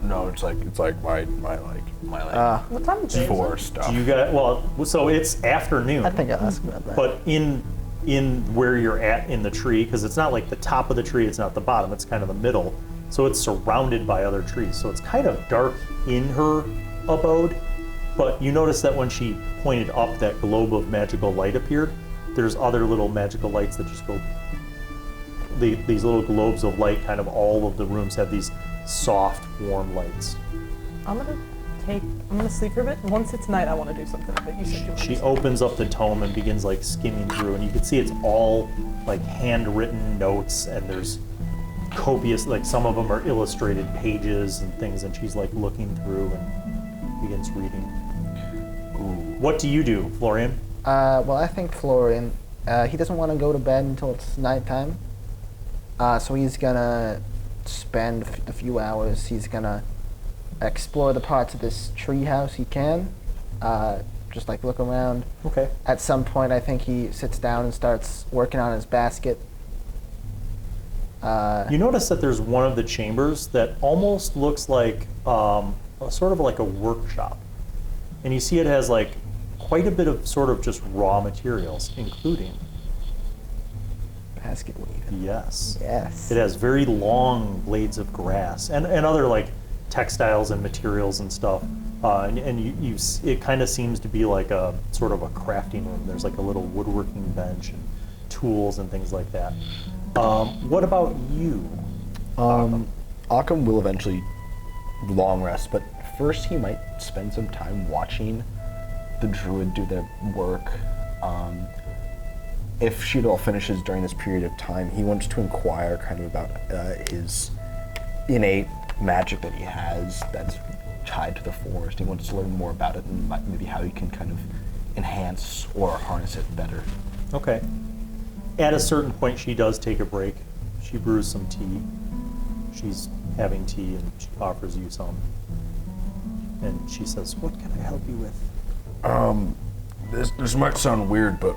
No, it's like my What time of day is for it? stuff. You got, well, so it's afternoon. I think I'll ask about that. But in where you're at in the tree, because it's not like the top of the tree, it's not the bottom, it's kind of the middle. So it's surrounded by other trees. So it's kind of dark in her abode. But you notice that when she pointed up, that globe of magical light appeared. There's other little magical lights that just go. These little globes of light, kind of all of the rooms have these soft, warm lights. I'm gonna sleep for a bit. Once it's night, I want to do something. But you said you want She to. opens up the tome and begins like skimming through, and you can see it's all like handwritten notes, and there's copious, like some of them are illustrated pages and things, and she's like looking through and begins reading. Ooh. What do you do, Florian? Well, I think Florian, he doesn't want to go to bed until it's nighttime. So he's gonna spend a few hours. He's gonna explore the parts of this treehouse he can. Just like look around. Okay. At some point, I think he sits down and starts working on his basket. You notice that there's one of the chambers that almost looks like sort of like a workshop. And you see it has like quite a bit of sort of just raw materials, including, Basket weaving. yes. Yes. It has very long blades of grass and other like textiles and materials and stuff. And it kind of seems to be like a sort of a crafting room. There's like a little woodworking bench and tools and things like that. What about you? Ahkum will eventually long rest, but first he might spend some time watching the druid do their work. If Sheetal finishes during this period of time, he wants to inquire kind of about his innate magic that he has that's tied to the forest. He wants to learn more about it and maybe how he can kind of enhance or harness it better. Okay. At a certain point, she does take a break. She brews some tea. She's having tea, and she offers you some. And she says, "What can I help you with?" This might sound weird, but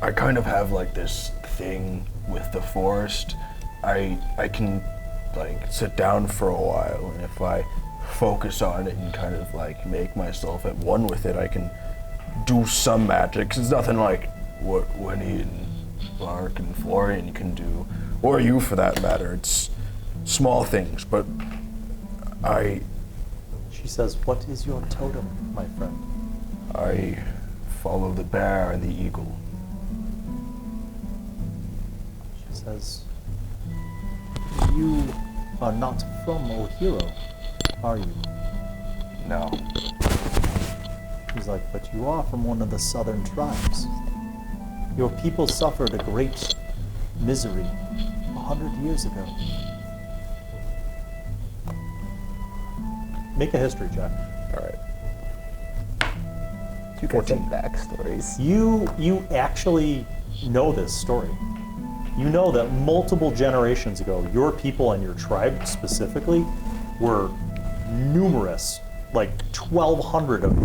I kind of have like this thing with the forest. I can like sit down for a while, and if I focus on it and kind of like make myself at one with it, I can do some magic. 'Cause it's nothing like what Winny and Lark and Florian can do, or you for that matter. It's small things, but She says, "What is your totem, my friend?" I follow the bear and the eagle. She says, you are not from Ohiro, are you? No. He's like, but you are from one of the southern tribes. Your people suffered a great misery 100 years ago. Make a history check. All right. You guys have backstories. You actually know this story. You know that multiple generations ago, your people and your tribe specifically were numerous, like 1,200 of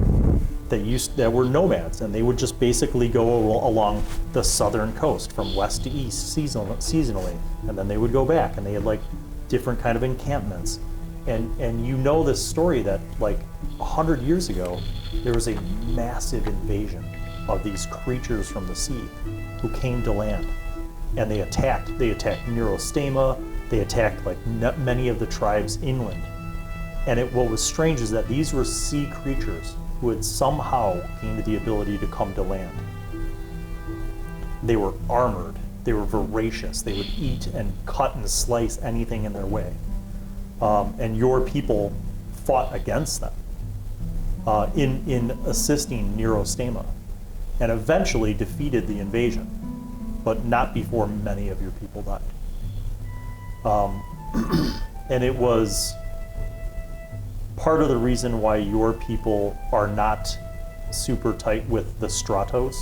you that were nomads, and they would just basically go along the southern coast from west to east seasonally, and then they would go back, and they had like different kind of encampments. And you know this story that like 100 years ago, there was a massive invasion of these creatures from the sea who came to land, and they attacked Neurostema, they attacked like many of the tribes inland. And what was strange is that these were sea creatures who had somehow gained the ability to come to land. They were armored, they were voracious, they would eat and cut and slice anything in their way. And your people fought against them in assisting Neurostema, and eventually defeated the invasion, but not before many of your people died. And it was part of the reason why your people are not super tight with the Stratos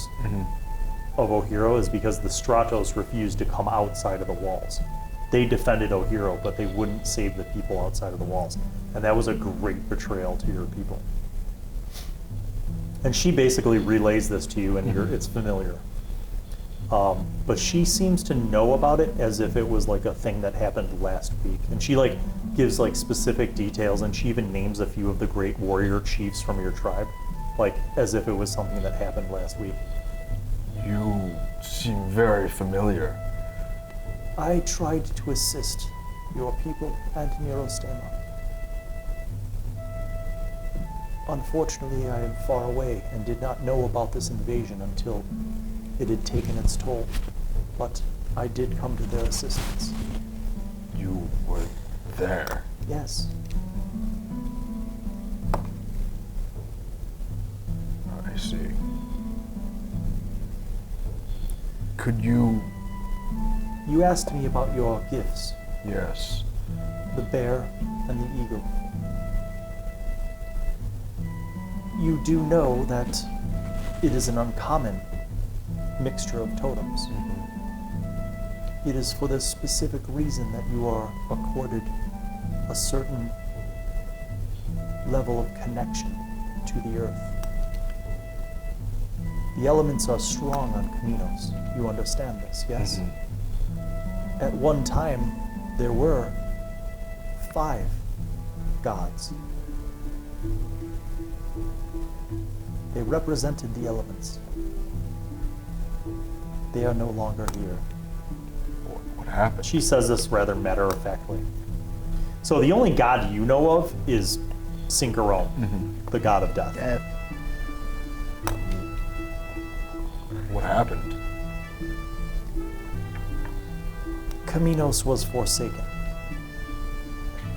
of Ohiro is because the Stratos refused to come outside of the walls. They defended Ohiro, but they wouldn't save the people outside of the walls. And that was a great betrayal to your people. And she basically relays this to you, and it's familiar. But she seems to know about it as if it was like a thing that happened last week. And she like gives like specific details, and she even names a few of the great warrior chiefs from your tribe, like as if it was something that happened last week. You seem very familiar. I tried to assist your people and Neurostema. Unfortunately, I am far away and did not know about this invasion until it had taken its toll. But I did come to their assistance. You were there. Yes. I see. Could you... You asked me about your gifts. Yes. The bear and the eagle. You do know that it is an uncommon mixture of totems. It is for this specific reason that you are accorded a certain level of connection to the earth. The elements are strong on Chamenos. You understand this, yes? At one time, there were 5 gods. They represented the elements. They are no longer here. What happened? She says this rather matter-of-factly. So the only god you know of is Sinkaron, the god of death. What happened? Chamenos was forsaken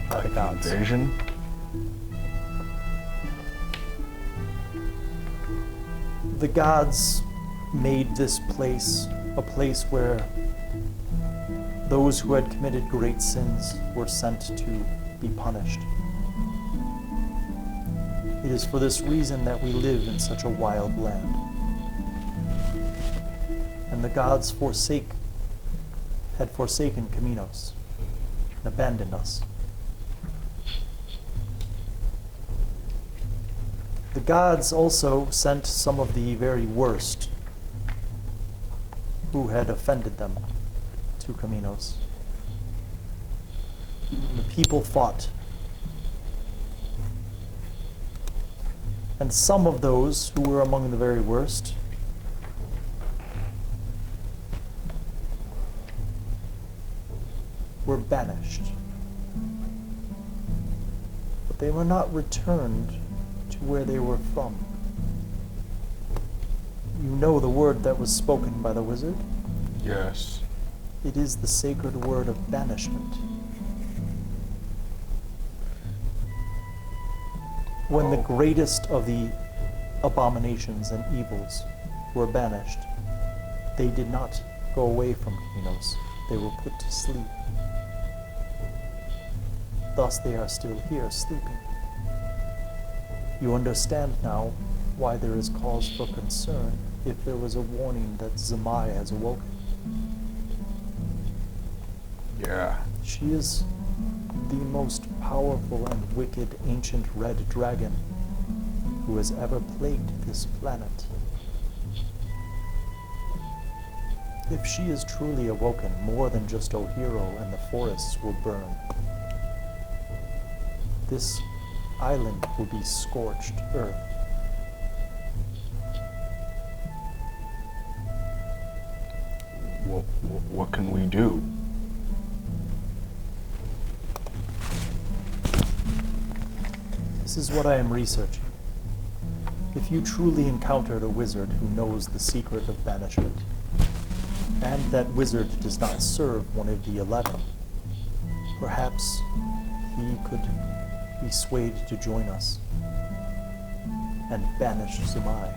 by the gods. Invasion? The gods made this place a place where those who had committed great sins were sent to be punished. It is for this reason that we live in such a wild land. And the gods had forsaken Chamenos and abandoned us. The gods also sent some of the very worst who had offended them to Chamenos. The people fought. And some of those who were among the very worst were banished. But they were not returned to where they were from. You know the word that was spoken by the wizard? Yes. It is the sacred word of banishment. When the greatest of the abominations and evils were banished, they did not go away from Chamenos. They were put to sleep. Thus they are still here, sleeping. You understand now why there is cause for concern if there was a warning that Zamai has awoken. Yeah. She is the most powerful and wicked ancient red dragon who has ever plagued this planet. If she is truly awoken, more than just Ohiro and the forests will burn. This island will be scorched earth. What can we do? This is what I am researching. If you truly encountered a wizard who knows the secret of banishment, and that wizard does not serve one of the 11, perhaps he could be swayed to join us and banish Zamai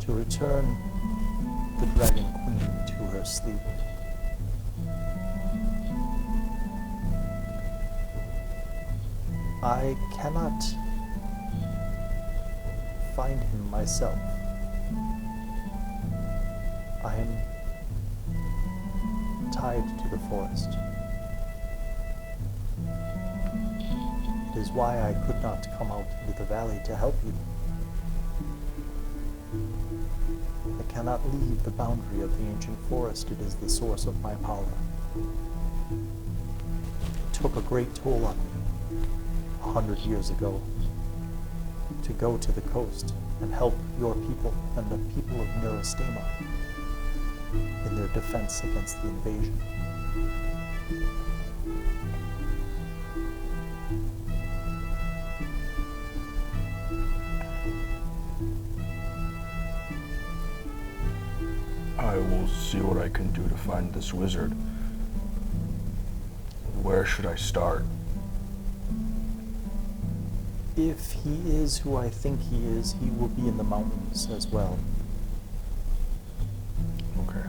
to return the Dragon Queen to her sleep. I cannot find him myself. I am tied to the forest. It is why I could not come out into the valley to help you. I cannot leave the boundary of the ancient forest. It is the source of my power. It took a great toll on me 100 years ago to go to the coast and help your people and the people of Mirostema in their defense against the invasion. I will see what I can do to find this wizard. Where should I start? If he is who I think he is, he will be in the mountains as well. Okay.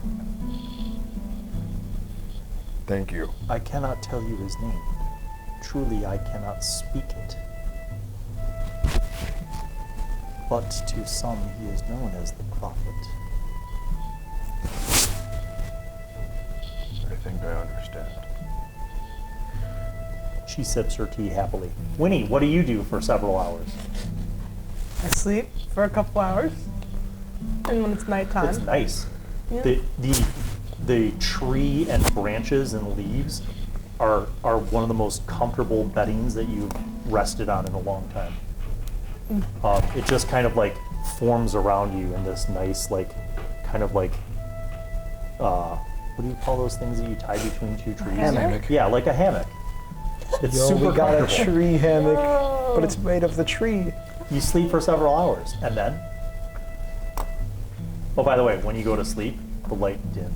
Thank you. I cannot tell you his name. Truly, I cannot speak it. But to some, he is known as the prophet. I think I understand. She sips her tea happily. Winnie, what do you do for several hours? I sleep for a couple hours, and when it's nighttime, It's nice. Yeah. The tree and branches and leaves are one of the most comfortable beddings that you've rested on in a long time. It just kind of like forms around you in this nice, like, kind of like, what do you call those things that you tie between two trees? Hammock. Yeah, like a hammock. It's Yo, super we got a comfortable. tree hammock, but it's made of the tree. You sleep for several hours, and then? Oh, by the way, when you go to sleep, the light dims.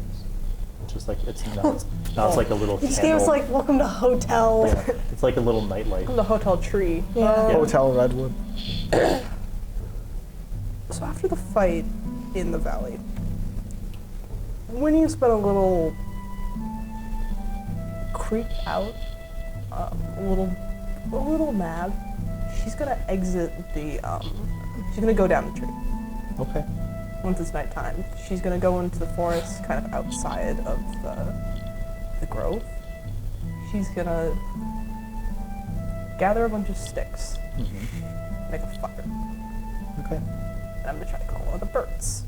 Just like, it's now it's like a little This candle. game's like welcome to hotel. Yeah, it's like a little nightlight. the hotel tree. Yeah. Hotel Redwood. So after the fight in the valley, Winny's been a little creeped out, a little mad. She's gonna exit the. She's gonna go down the tree Okay. once it's nighttime. She's gonna go into the forest, kind of outside of the grove. She's gonna gather a bunch of sticks, make a fire, Okay. and I'm gonna try to call one of the birds.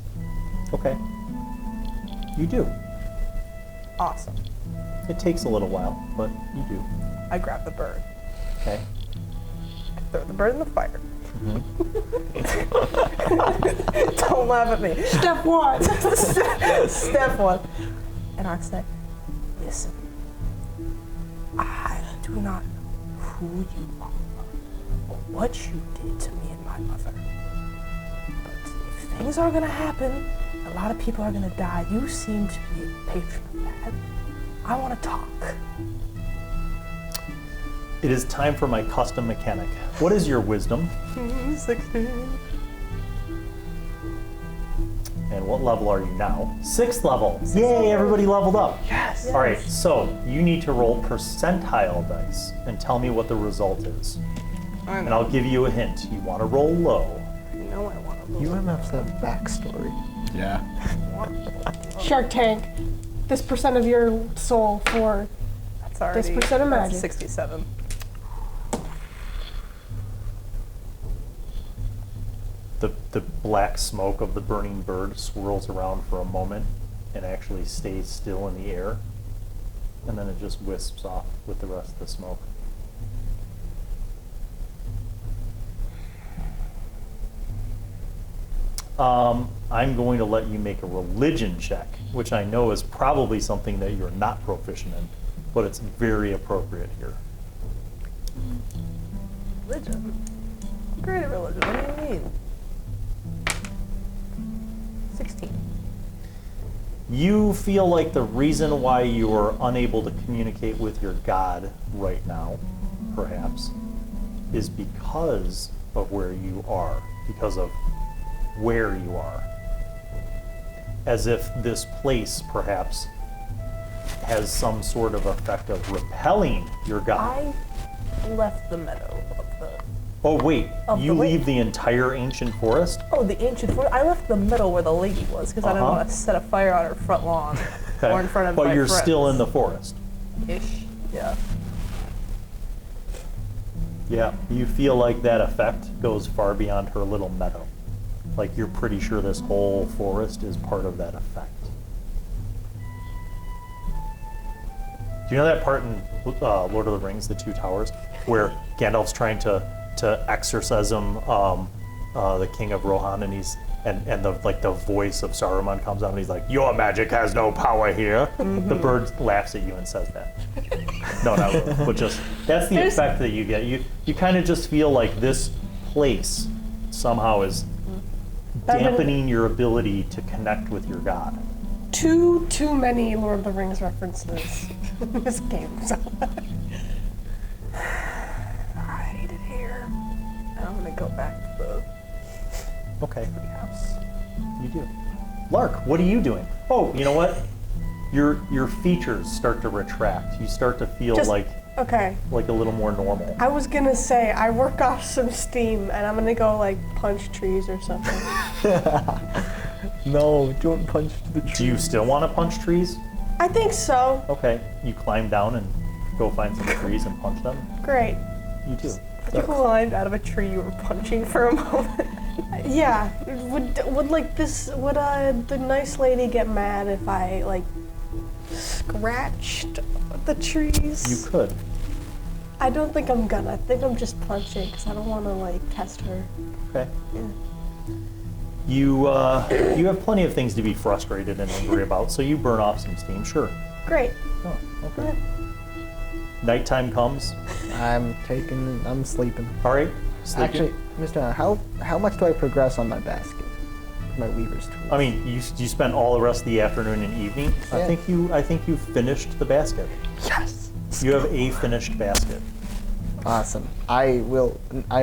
Okay. You do. Awesome. It takes a little while, but you do. I grab the bird, Okay. throw the bird in the fire. Don't laugh at me. Step one. Step one. And I say, listen, I do not know who you are or what you did to me and my mother. But if things are gonna happen. A lot of people are gonna die. You seem to be a patron of that. I want to talk. It is time for my custom mechanic. What is your wisdom? 16. And what level are you now? 6th level. Yay, everybody leveled up. Yes. All right, so you need to roll percentile dice and tell me what the result is. And I'll give you a hint. You want to roll low. I know I want to. You have that backstory. Yeah. Shark Tank. This percent of your soul for That's already. this percent of that's magic. 67. The black smoke of the burning bird swirls around for a moment and actually stays still in the air. And then it just wisps off with the rest of the smoke. I'm going to let you make a religion check, which I know is probably something that you're not proficient in, but it's very appropriate here. Religion. Great at religion. What do you mean? 16. You feel like the reason why you are unable to communicate with your God right now, perhaps, is because of where you are, because of where you are. As if this place, perhaps, has some sort of effect of repelling your God. I left the meadow of the. Oh, wait, Of you the lake. leave the entire ancient forest? Oh, the ancient forest. I left the meadow where the lady was because I didn't Uh-huh. want to set a fire on her front lawn or in front of But my you're friends. still in the forest. Ish. Yeah. Yeah, you feel like that effect goes far beyond her little meadow. Like you're pretty sure this whole forest is part of that effect. Do you know that part in Lord of the Rings, The Two Towers, where Gandalf's trying to exorcism the King of Rohan, and the voice of Saruman comes out and he's like, "Your magic has no power here." The bird laughs at you and says that. No, not really, but just that's the effect that you get. You kind of just feel like this place somehow is dampening your ability to connect with your God. Too many Lord of the Rings references in this game. I hate it here. I'm gonna go back to the Okay, house. you do. Lark, what are you doing? Oh, you know what? Your features start to retract. You start to feel like Okay. a little more normal. I was gonna say I work off some steam and I'm gonna go like punch trees or something. No, don't punch the tree. Do you still want to punch trees? I think so. Okay, you climb down and go find some trees and punch them. Great. You do. You climbed out of a tree you were punching for a moment. Yeah. Would like this? Would the nice lady get mad if I like scratched the trees? You could. I don't think I'm gonna. I think I'm just punching because I don't want to like test her. Okay. Yeah. You have plenty of things to be frustrated and angry about, so you burn off some steam. Sure. Great. Oh, okay. Nighttime comes. I'm sleeping. All right. Sleeping. Actually, Mr. How much do I progress on my basket? My weaver's tool. I mean, you spent all the rest of the afternoon and evening. Yeah. I think you finished the basket. Yes. You have a finished basket. Awesome. I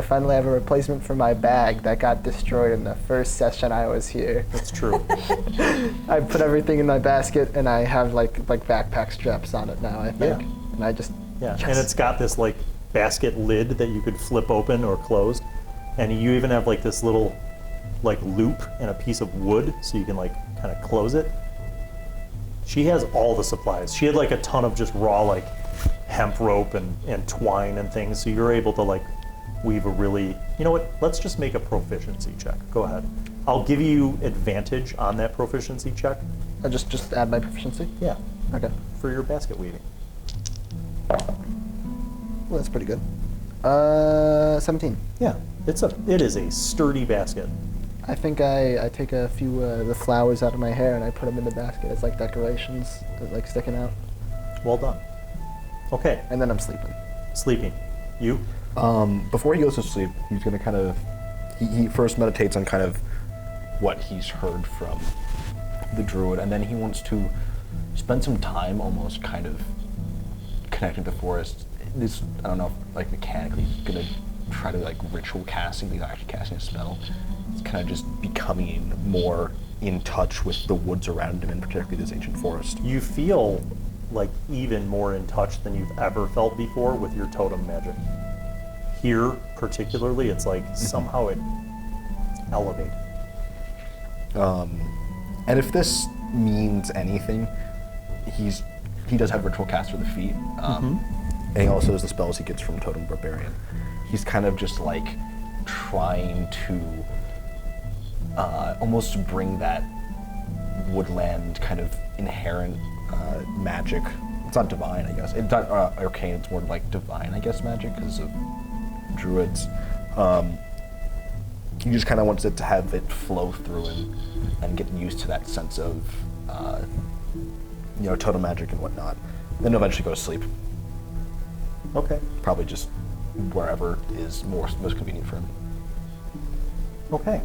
finally have a replacement for my bag that got destroyed in the first session I was here. That's true. I put everything in my basket and I have like backpack straps on it now, I think. Yeah. And I just Yeah, Yes. and it's got this like basket lid that you could flip open or close, and you even have like this little like loop and a piece of wood so you can like kind of close it. She has all the supplies. She had like a ton of just raw like hemp rope and twine and things, so you're able to like weave a really, you know what, let's just make a proficiency check. Go ahead. I'll give you advantage on that proficiency check. I just add my proficiency. Yeah, Okay. for your basket weaving. Well, that's pretty good. 17. Yeah, it is a sturdy basket. I think I take a few the flowers out of my hair and I put them in the basket as like decorations, like sticking out. Well done. Okay, And then I'm sleeping. sleeping. You? Before he goes to sleep, he's gonna kind of, he first meditates on kind of what he's heard from the druid, and then he wants to spend some time almost kind of connecting the forest. This, I don't know, like mechanically, he's gonna try to like ritual casting, he's actually casting a spell. It's kind of just becoming more in touch with the woods around him, and particularly this ancient forest. You feel like even more in touch than you've ever felt before with your totem magic. Here, particularly, it's like somehow it's elevated. And if this means anything, he does have ritual cast for the feat, and he also has the spells he gets from Totem Barbarian. He's kind of just like trying to almost bring that woodland kind of inherent magic. It's not divine, I guess. It's not arcane. It's more like divine, I guess, magic because of druids. He just kind of wants it to have it flow through and get used to that sense of, totem magic and whatnot. Then eventually go to sleep. Okay. Probably just wherever is most convenient for him. Okay.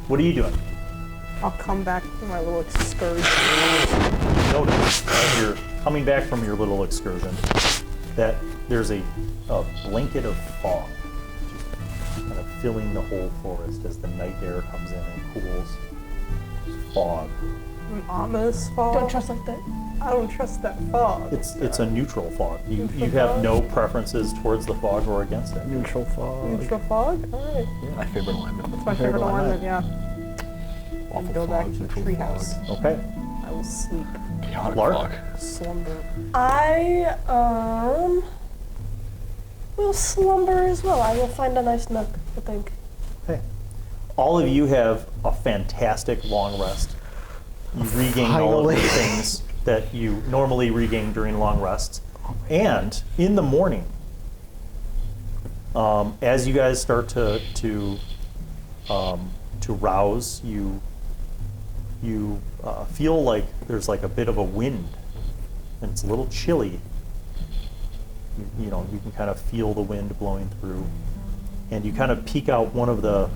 What are you doing? I'll come back from my little excursion. You notice as you're coming back from your little excursion that there's a blanket of fog just kind of filling the whole forest as the night air comes in and cools. Fog. An ominous fog. Don't trust like that. I don't trust that fog. It's a neutral fog. You have no preferences towards the fog or against it. Neutral fog. Neutral fog? Alright. My favorite alignment. That's my favorite alignment, yeah. Waffle Go back fog, to the neutral treehouse. fog. Okay. I will sleep. Chaotic Lark? fog. Slumber. I will slumber as well. I will find a nice nook, I think. Okay. All of you have a fantastic long rest. You regain all of the things that you normally regain during long rests. And in the morning, as you guys start to rouse, you feel like there's like a bit of a wind, and it's a little chilly. You can kind of feel the wind blowing through, and you kind of peek out one of the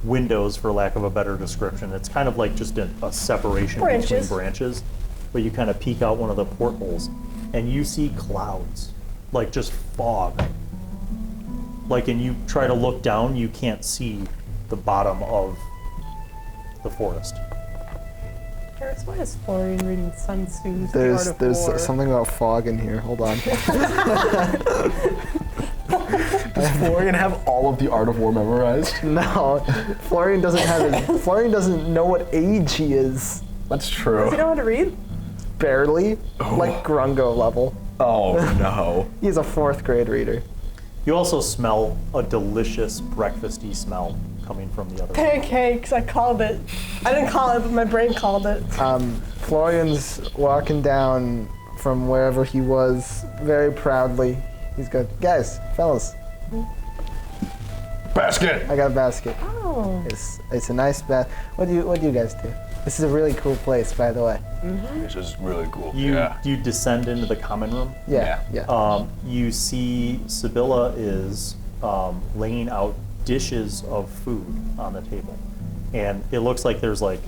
windows, for lack of a better description. It's kind of like just a separation between branches, but you kind of peek out one of the portholes, and you see clouds, like just fog. Like, and you try to look down, you can't see the bottom of the forest. Paris, why is Florian reading Sun Tzu's There's The Art of War? something about fog in here. Hold on. Does Florian have all of the Art of War memorized? No, Florian doesn't have it. Florian doesn't know what age he is. That's Does true. he know how to read? Barely, like Grungo level. Oh no. He's a 4th grade reader. You also smell a delicious breakfasty smell coming from the other room. Pancakes, I called it. I didn't call it, but my brain called it. Florian's walking down from wherever he was very proudly. He's good. Guys, fellas, Basket! I got a basket. Oh. It's a nice basket. What do you guys do? This is a really cool place, by the way. This is really cool. You descend into the common room. Yeah. You see Sibylla is laying out dishes of food on the table. And it looks like there's like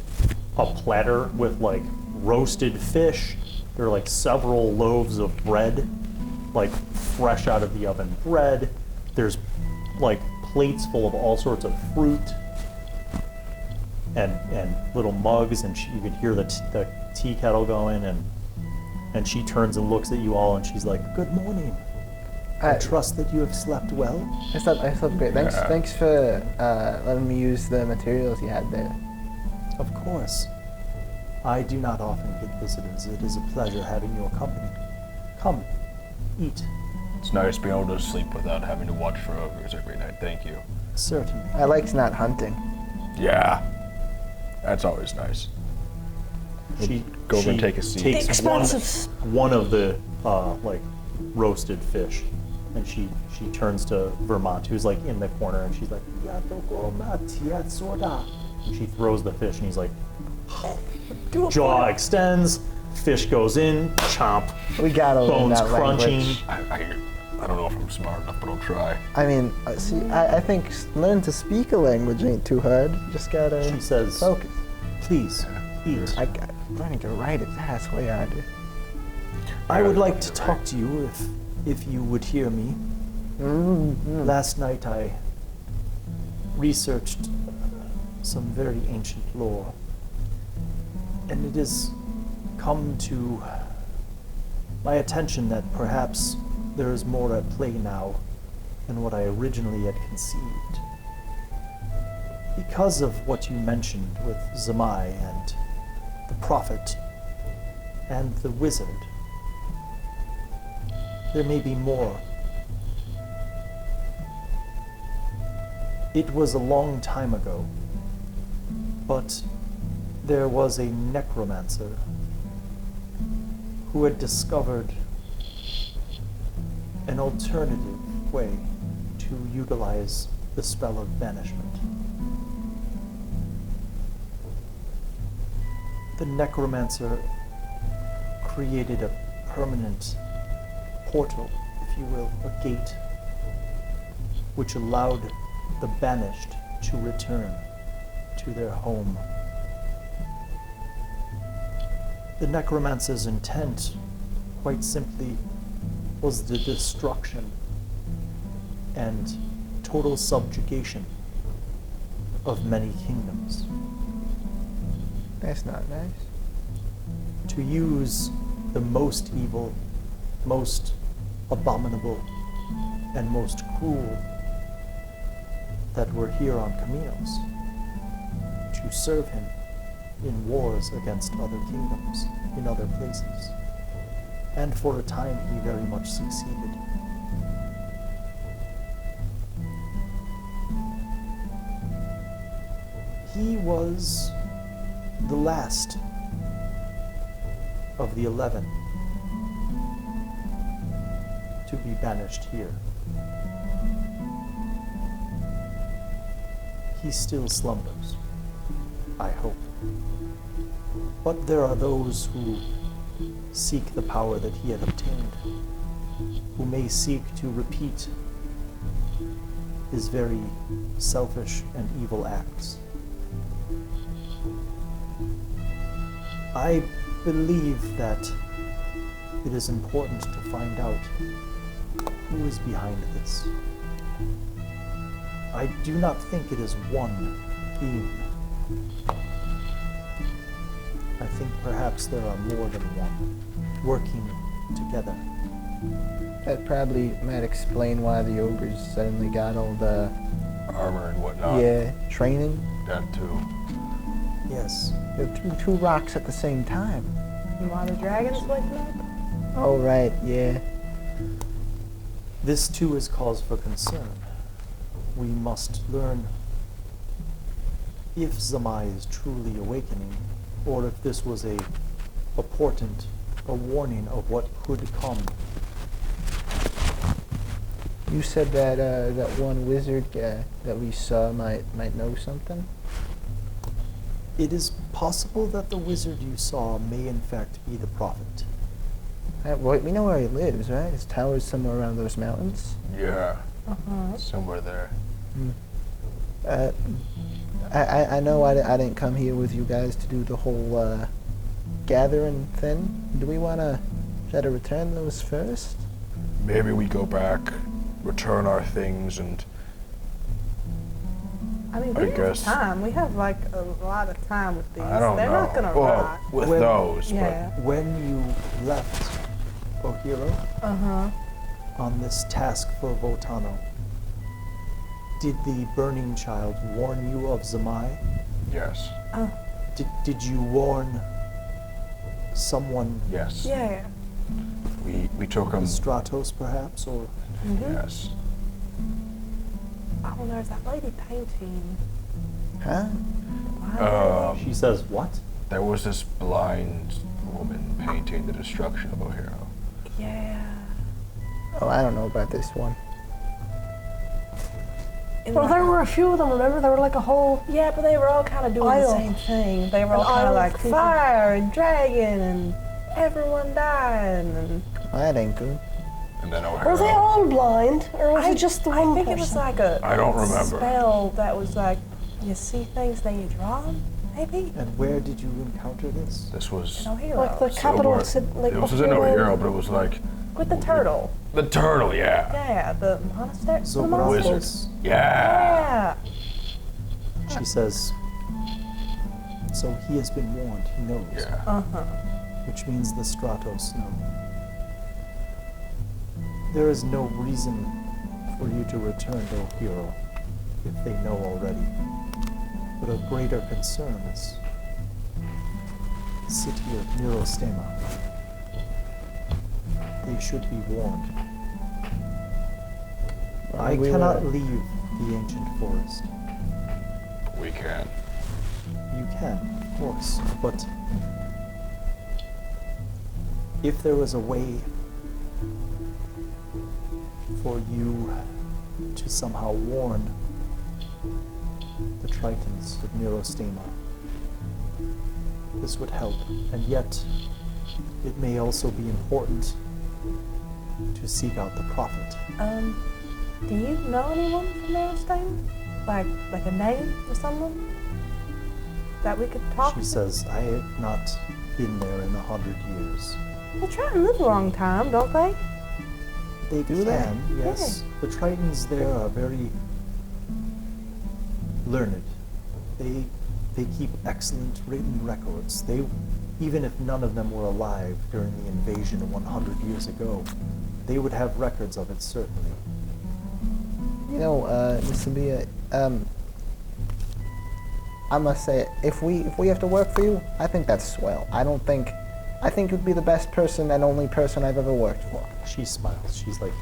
a platter with like roasted fish. There are like several loaves of bread, like fresh out of the oven bread. There's like plates full of all sorts of fruit and little mugs, and you can hear the tea kettle going, and she turns and looks at you all, and she's like, "Good morning. I trust that you have slept well." I slept great. Thanks for letting me use the materials you had there. Of course. I do not often get visitors. It is a pleasure having your company. Come, eat. It's nice being able to sleep without having to watch for ogres every night. Thank you. Certainly. I liked not hunting. Yeah. That's always nice. She Go over and take a seat. Takes Expensive. one of the like roasted fish, and she turns to Vermont, who's like in the corner, and she's like, and she throws the fish, and he's like, jaw extends, fish goes in, chomp, We gotta learn bones that crunching. language. I don't know if I'm smart enough, but I'll try. I mean, see, I think learn to speak a language ain't too hard. You just gotta She says, focus. please, eat. Learning to write it, that's way harder. I would like to talk to you if you would hear me. Last night I researched some very ancient lore, and it has come to my attention that perhaps there is more at play now than what I originally had conceived. Because of what you mentioned with Zamai and the prophet and the wizard, there may be more. It was a long time ago, but there was a necromancer who had discovered an alternative way to utilize the spell of banishment. The necromancer created a permanent portal, if you will, a gate, which allowed the banished to return to their home. The necromancer's intent, quite simply, was the destruction and total subjugation of many kingdoms. That's not nice. To use the most evil, most abominable, and most cruel that were here on Chamenos, to serve him in wars against other kingdoms in other places. And for a time he very much succeeded. He was the last of the 11 to be banished here. He still slumbers, I hope. But there are those who seek the power that he had obtained, who may seek to repeat his very selfish and evil acts. I believe that it is important to find out who is behind this. I do not think it is one being. I think perhaps there are more than one working together. That probably might explain why the ogres suddenly got all the Armor and whatnot. training. That too. Yes. They're two rocks at the same time. Why the dragon's waking up? Oh right, yeah. This too is cause for concern. We must learn if Zamai is truly awakening, or if this was a portent, a warning of what could come. You said that that one wizard that we saw might know something. It is possible that the wizard you saw may in fact be the prophet. We know where he lives, right? His tower's somewhere around those mountains. Yeah. Somewhere there. I know I didn't come here with you guys to do the whole gathering thing. Do we want to try to return those first? Maybe we go back, return our things, and I mean, I we have guess- time. We have like a lot of time with these. I don't They're know. not gonna Well, rot. with When- those, Yeah. When you left Ohiro on this task for Votano, did the burning child warn you of Zamai? but yes. Did you warn someone, Yes. Yeah. We took him. Stratos perhaps, or Yes. Oh, there's that lady painting. Huh? she says what? There was this blind woman painting the destruction of Ohio. Yeah. Oh, I don't know about this one. Well, there were a few of them, remember? There were like a whole... Yeah, but they were all kind of doing the Aisle. same thing. They were All all kind kind of of like people. fire and dragon and everyone dying and That ain't good. And then Were they O'Hara. all blind, or was it just the one I think person? it was like a I don't remember. spell that was like, you see things, then you draw them, maybe? And where did you encounter this? This was. No hero. Like the capital, like it was in before- No Hero, but it was like With the turtle. the turtle, yeah. Yeah, the monastery. So the monastery. Wizard. Yeah. Yeah. She says, So he has been warned, he knows. Yeah. Uh-huh. Which means the Stratos know. There is no reason for you to return, O hero, if they know already. But of greater concern is the city of Neurostema. They should be warned. I cannot leave the ancient forest. We can. You can, of course, but if there was a way for you to somehow warn the Tritons of Neurostema, this would help. And yet, it may also be important to seek out the prophet. Do you know anyone from Neilstein? Like a name or someone that we could talk She to? says, I have not been there in 100 years. They try and live a long time, don't they? They Do they? can, yes. The Tritons there are very learned. They keep excellent written records. They, even if none of them were alive during the invasion 100 years ago, they would have records of it, certainly. You know, Mr. Bia, I must say, if we have to work for you, I think that's swell. I think you'd be the best person and only person I've ever worked for. She smiles. She's like,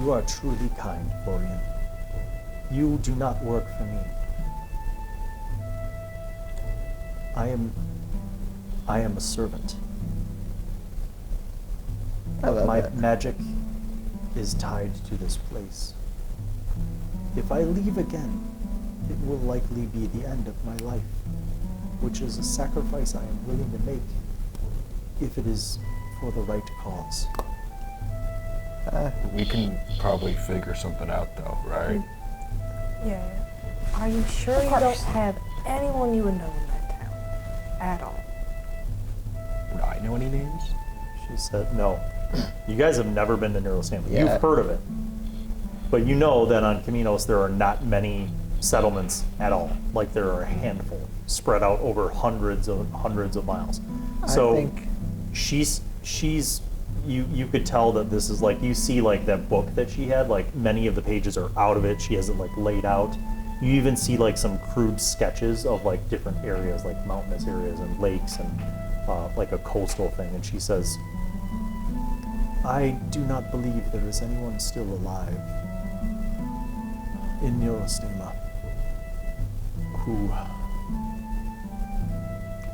you are truly kind, Florian. You do not work for me. I am a servant. I love My that. magic is tied to this place. If I leave again, it will likely be the end of my life, which is a sacrifice I am willing to make if it is for the right cause. We can probably figure something out, though, right? Yeah. Are you sure you don't have anyone you would know in that town at all? Would I know any names? she said, no. You guys have never been to Neurostema. Yeah. You've heard of it. But you know that on Chamenos there are not many settlements at all. Like there are a handful spread out over hundreds of miles. So I think she's you could tell that this is like, you see like that book that she had, like many of the pages are out of it. She has it like laid out. You even see like some crude sketches of like different areas, like mountainous areas and lakes and like a coastal thing. And she says, I do not believe there is anyone still alive in Neurostema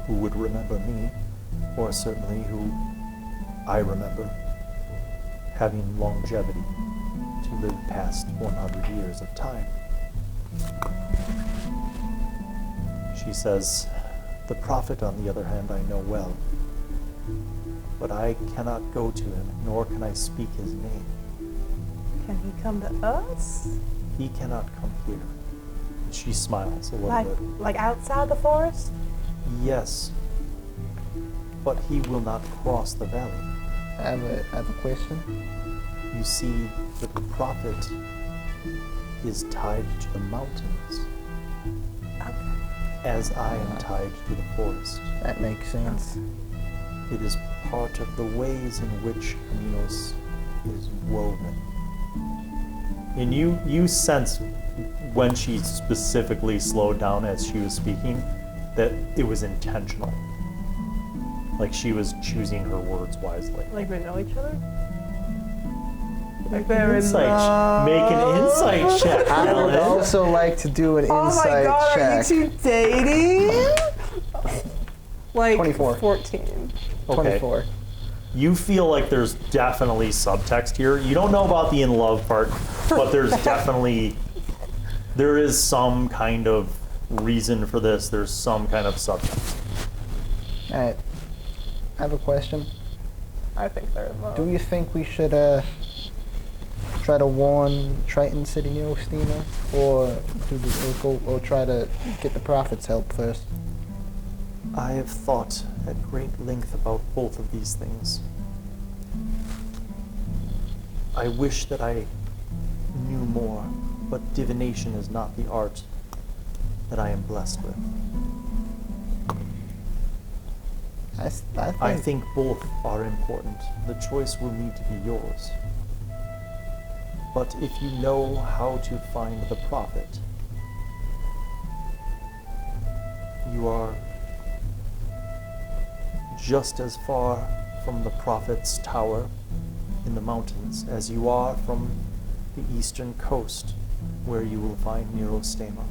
who would remember me, or certainly who I remember having longevity to live past 100 years of time. She says, the prophet, on the other hand, I know well, but I cannot go to him, nor can I speak his name. Can he come to us? He cannot come here. And she smiles a little bit. Like outside the forest? Yes, but he will not cross the valley. I have a question. You see, the prophet is tied to the mountains, as I am tied to the forest. That makes sense. It is part of the ways in which Chamenos is woven. And you sense when she specifically slowed down as she was speaking that it was intentional. Like she was choosing her words wisely. Like we know each other? Like Make an insight check. I would Alan. also like to do an Oh my insight god, check. are you two dating? Like 24. 14. 24. You feel like there's definitely subtext here. You don't know about the in love part, but there is some kind of reason for this. There's some kind of subtext. Alright. I have a question. I think they're in love. Do you think we should try to warn Triton City Neostima, or try to get the Prophet's help first? I have thought at great length about both of these things. I wish that I knew more, but divination is not the art that I am blessed with. I think both are important. The choice will need to be yours. But if you know how to find the Prophet, you are just as far from the Prophet's tower in the mountains as you are from the eastern coast, where you will find Neurostema.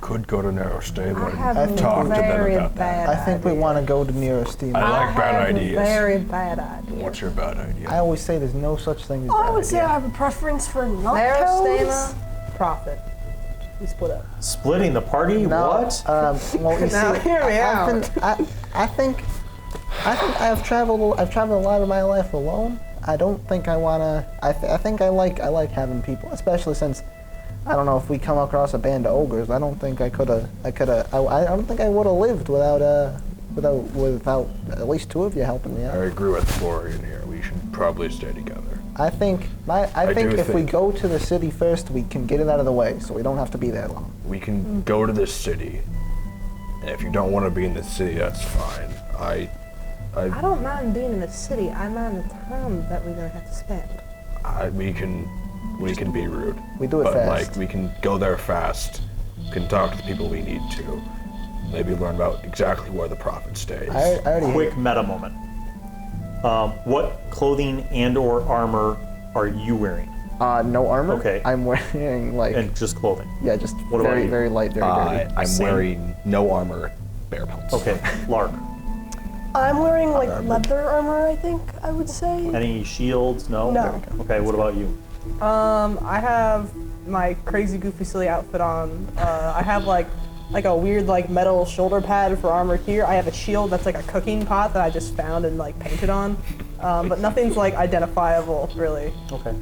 Could go to Neurostema I have and talk to them very about bad that. I think we want to go to Neurostema. I like bad have ideas. A very bad idea. What's your bad idea? I always say there's no such thing as I bad would say idea. I have a preference for Neurostema, noctones. Prophet. We split up. Splitting the party? No, What? well, you Now, see, hear me out. I think I've traveled a lot of my life alone. I don't think I wanna. I think I like having people, especially since I don't know if we come across a band of ogres. I don't think I don't think I would have lived without at least two of you helping me I out. agree with Florian here. We should probably stay together. I think if we go to the city first, we can get it out of the way, so we don't have to be there long. We can go to this city. And if you don't want to be in the city, that's fine. I don't mind being in the city. I mind the time that we're gonna have to spend. we can be rude. We do it but fast. we can go there fast. Can talk to the people we need to. Maybe learn about exactly where the Prophet stays. I already Quick meta moment. What clothing and/or armor are you wearing? no armor. Okay. I'm wearing And just clothing. yeah, just What about very you? very light, very dirty. I'm Same. wearing no armor, bare pelts. Okay, Lark. I'm wearing like leather armor, I think I would say. Any shields? No? No. Okay, what about you? I have my crazy, goofy, silly outfit on. I have like a weird metal shoulder pad for armor here. I have a shield that's like a cooking pot that I just found and painted on. But nothing's identifiable really. Okay.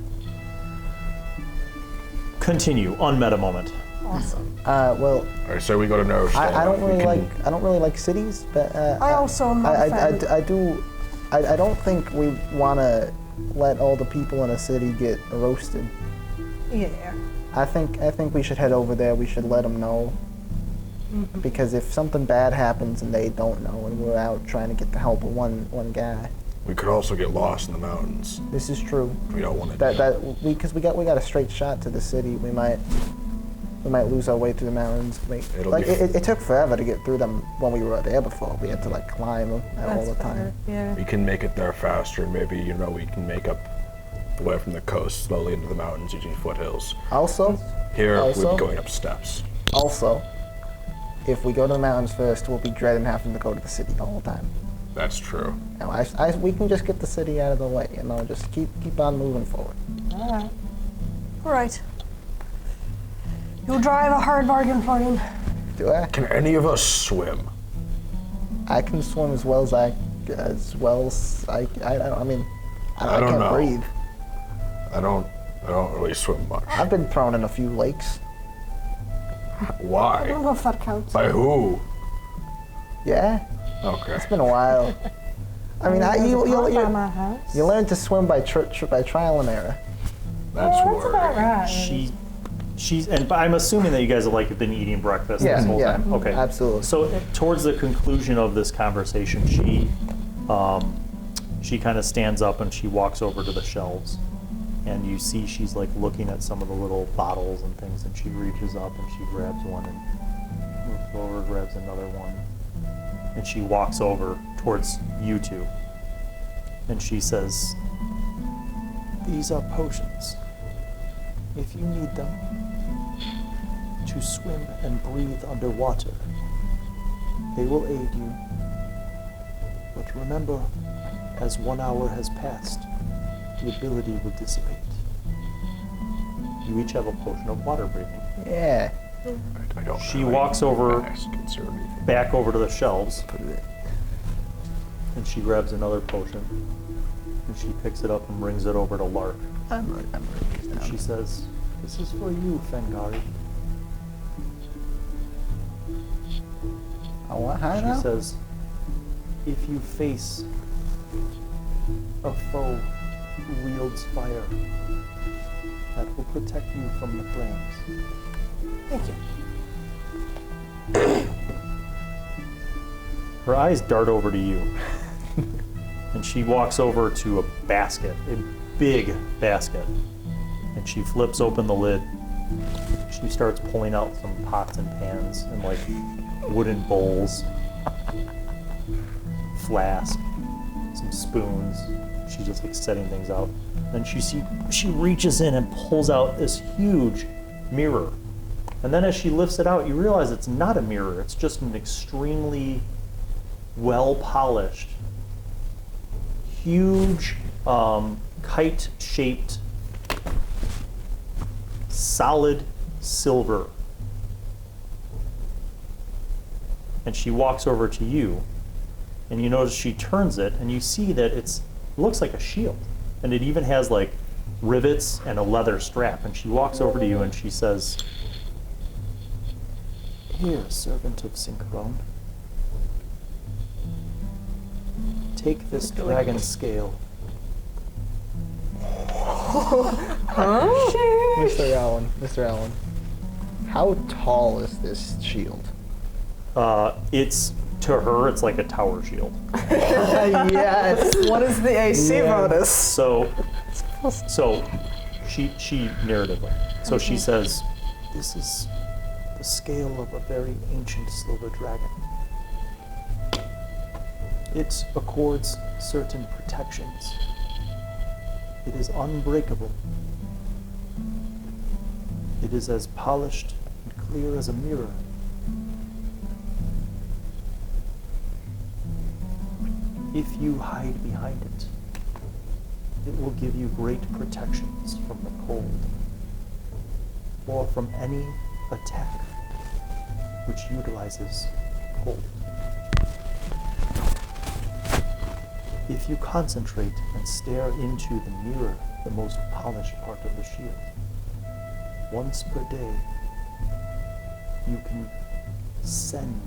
Continue. Unmeta moment. Awesome. Well, Alright, so we go to Neurostema. I don't really like cities, but I also am not a fan. I don't think we want to let all the people in a city get roasted. Yeah. I think we should head over there. We should let them know. Because if something bad happens and they don't know, and we're out trying to get the help of one guy, We could also get lost in the mountains. this is true. We don't want to do that. Because we got a straight shot to the city. We might lose our way through the mountains. It took forever to get through them when we were there before. We had to climb them all the time. Yeah. We can make it there faster. Maybe, we can make up the way from the coast slowly into the mountains using foothills. Also, Here, we'd Also- be going up steps. if we go to the mountains first, we'll be dreading having to go to the city the whole time. That's true. Now, we can just get the city out of the way, just keep on moving forward. Alright. All right. You'll drive a hard bargain, Florian. Do I? Can any of us swim? I can swim as well as I I don't can't know. breathe. I don't really swim much. I've been thrown in a few lakes. I don't Why? know if that counts. By who? Yeah, Okay. it's been a while. I mean, By my house. you learn to swim by trial and error. That's That's worrying. about right. And I'm assuming that you guys have been eating breakfast this whole time. Okay. absolutely. So towards the conclusion of this conversation, she kind of stands up and she walks over to the shelves, and you see she's looking at some of the little bottles and things, and she reaches up and she grabs one and moves over, grabs another one, and she walks over towards you two, and she says, These are potions. If you need them to swim and breathe underwater, they will aid you. But remember, as 1 hour has passed, the ability will dissipate. You each have a potion of water breathing. Yeah. I don't She know. walks over, Ask, consider anything. back over to the shelves, and she grabs another potion, And she picks it up and brings it over to Lark. I'm writing this And down. she says, "This is for you, Fengari." I want high She now? says, "If you face a foe who wields fire, that will protect you from the flames." Thank you. Her eyes dart over to you. And she walks over to a basket, a big basket. And she flips open the lid. She starts pulling out some pots and pans and like wooden bowls, flask, some spoons. She's just like setting things out. Then she reaches in and pulls out this huge mirror. And then as she lifts it out, you realize it's not a mirror. It's just an extremely well-polished, huge, kite-shaped, solid silver. And she walks over to you, and you notice she turns it, and you see that it looks like a shield. And it even has like rivets and a leather strap. And she walks over to you and she says, "Here, servant of Synchron, take this dragon scale." Mr. Allen, how tall is this shield? It's, to her, it's like a tower shield. Yes. What is the AC bonus? So she narratively. So she says, "This is the scale of a very ancient silver dragon. It accords certain protections. It is unbreakable. It is as polished and clear as a mirror. If you hide behind it, it will give you great protections from the cold, or from any attack which utilizes cold. If you concentrate and stare into the mirror, the most polished part of the shield, once per day, you can send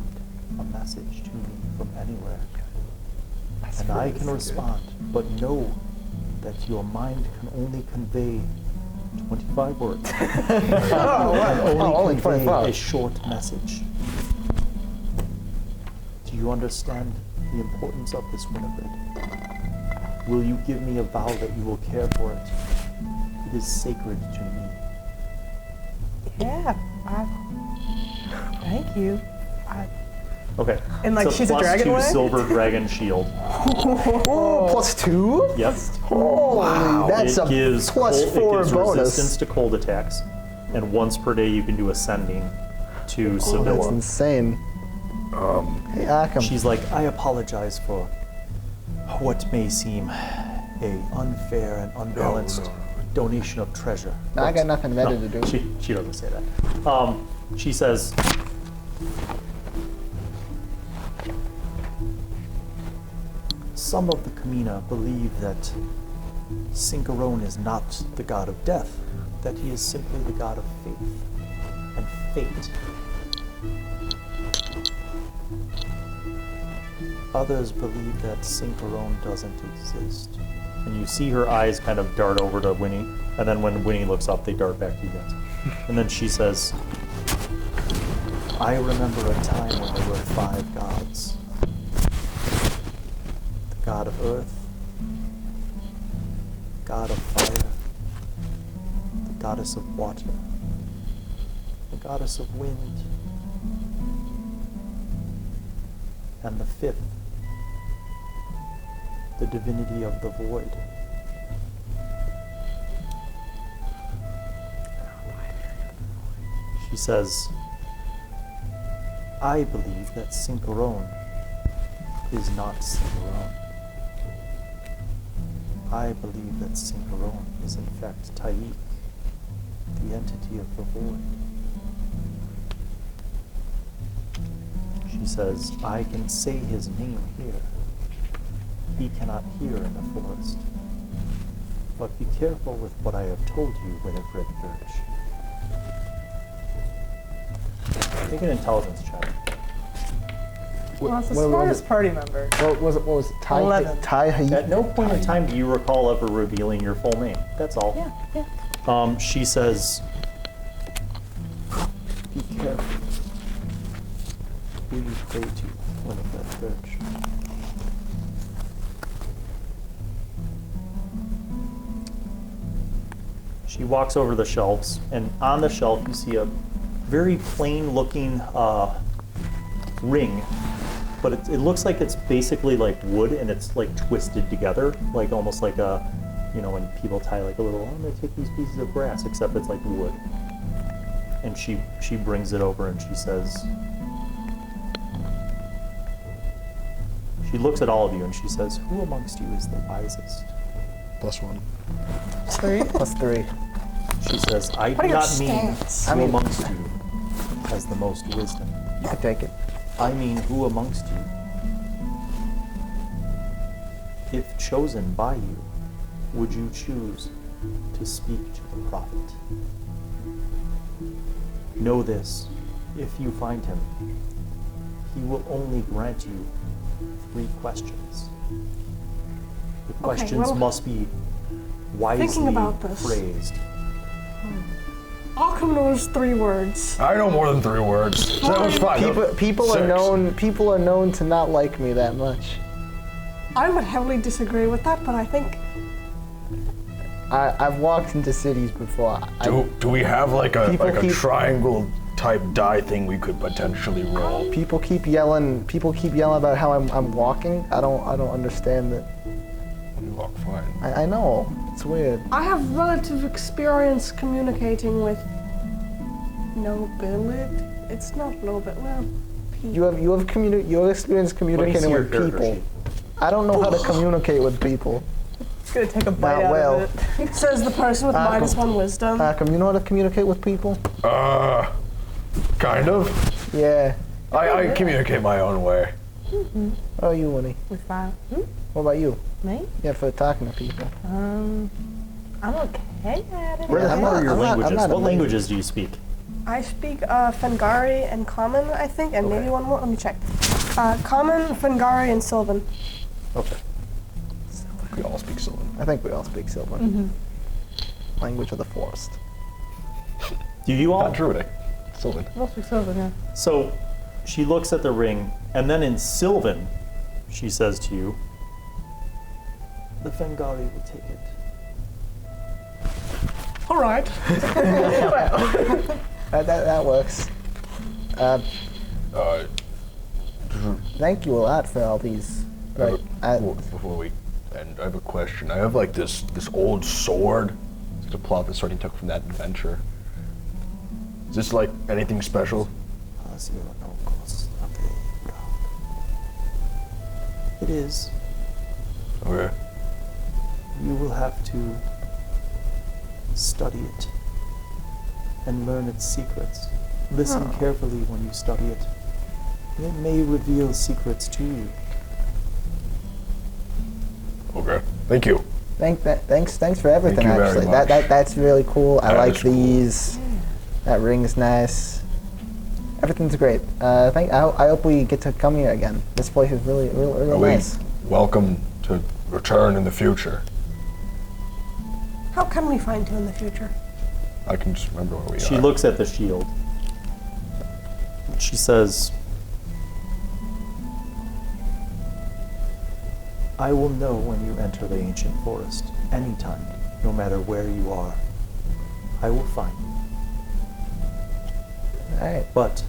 a message to me from anywhere. And I can respond, but know that your mind can only convey 25 words. Only convey 25. a short message. Do you understand the importance of this, Winifred? Will you give me a vow that you will care for it? It is sacred to me." Yeah. Thank you. Okay. And, like, It's she's a dragon +2 way? silver dragon shield. Oh, +2? Yep. Holy, that's It a gives +4 it gives bonus. resistance to cold attacks, and once per day you can do ascending to Oh, that's Sevilla. insane. Hey, Ahkum. She's like, "I apologize for what may seem a unfair and unbalanced donation of treasure." No, I got nothing better to do. She doesn't say that. She says, "Some of the Kamina believe that Synchron is not the god of death, that he is simply the god of faith and fate. Others believe that Synchron doesn't exist." And you see her eyes kind of dart over to Winny, and then when Winny looks up, they dart back to you guys. And then she says, "I remember a time when there were 5 gods. The god of earth, god of fire, the goddess of water, the goddess of wind, and the 5th, the divinity of the void. She says, I believe that Synchron is not Synchron. I believe that Synchron is in fact Taik, the entity of the void. She says, I can say his name here. He cannot hear in the forest. But be careful with what I have told you, Winifred Birch. Make an intelligence check. Well, it's the What was smartest it? party member. What was it? Ty? 11. At no point in time do you recall ever revealing your full name. That's all. Yeah. She says, Be careful. Who you pray to, Winifred Birch. she walks over the shelves, and on the shelf you see a very plain looking ring, but it looks like it's basically like wood and it's like twisted together, like almost like a, you know, when people tie like a little, I'm gonna take these pieces of brass, except it's like wood. And she brings it over and she says, she looks at all of you and she says, who amongst you is the wisest? +1. 3. +3. She says, I do are your not mean stats? who I mean- amongst you has the most wisdom. You can take it. I mean who amongst you, if chosen by you, would you choose to speak to the prophet? Know this, if you find him, he will only grant you 3 questions. The questions well, must be wisely thinking about this. phrased. Ahkum knows 3 words. I know more than 3 words. So that was fine. People are 6. known to not like me that much. I would heavily disagree with that, but I think I've walked into cities before. Do we have like a People keep- triangle type die thing we could potentially roll? People keep yelling about how I'm walking. I don't understand that. You walk fine. I know. It's weird. I have relative experience communicating with nobility. It's not nobility. Well, people. You have experience Let me see communicating your with character people. sheet. I don't know how to communicate with people. It's gonna take a bite Not out well. of it. Says the person with -1 wisdom. Ahkum, you know how to communicate with people? Kind of. Yeah. I communicate my own way. How are you, Winnie? With 5. What about you? Me? Yeah, for talking to people. I'm okay at it. What I'm are not- your I'm not- I'm languages? not a What languages do you speak? I speak Fengari and Common, I think, and maybe one more. Let me check. Common, Fengari, and Sylvan. Okay. We all speak Sylvan. I think we all speak Sylvan. Language of the forest. Do you all? Not Druidic. Sylvan. Most be Sylvan, yeah. So she looks at the ring, and then in Sylvan, she says to you, the Fengari will take it. All right. That works. Thank you a lot for all these. Right. Before we end, I have a question. I have like this old sword. It's a plot that Sorting took from that adventure. Is this like anything special? It is. Okay. You will have to study it and learn its secrets. Listen carefully when you study it. It may reveal secrets to you. Okay. Thank you. Thanks for everything. Thank you very Actually, much. that's really cool. I That like is cool. these. That ring's nice. Everything's great. I hope we get to come here again. This place is really Are we nice. welcome to return in the future? How can we find you in the future? I can just remember where we She are. looks at the shield. She says, I will know when you enter the ancient forest, anytime, no matter where you are. I will find you. All right. But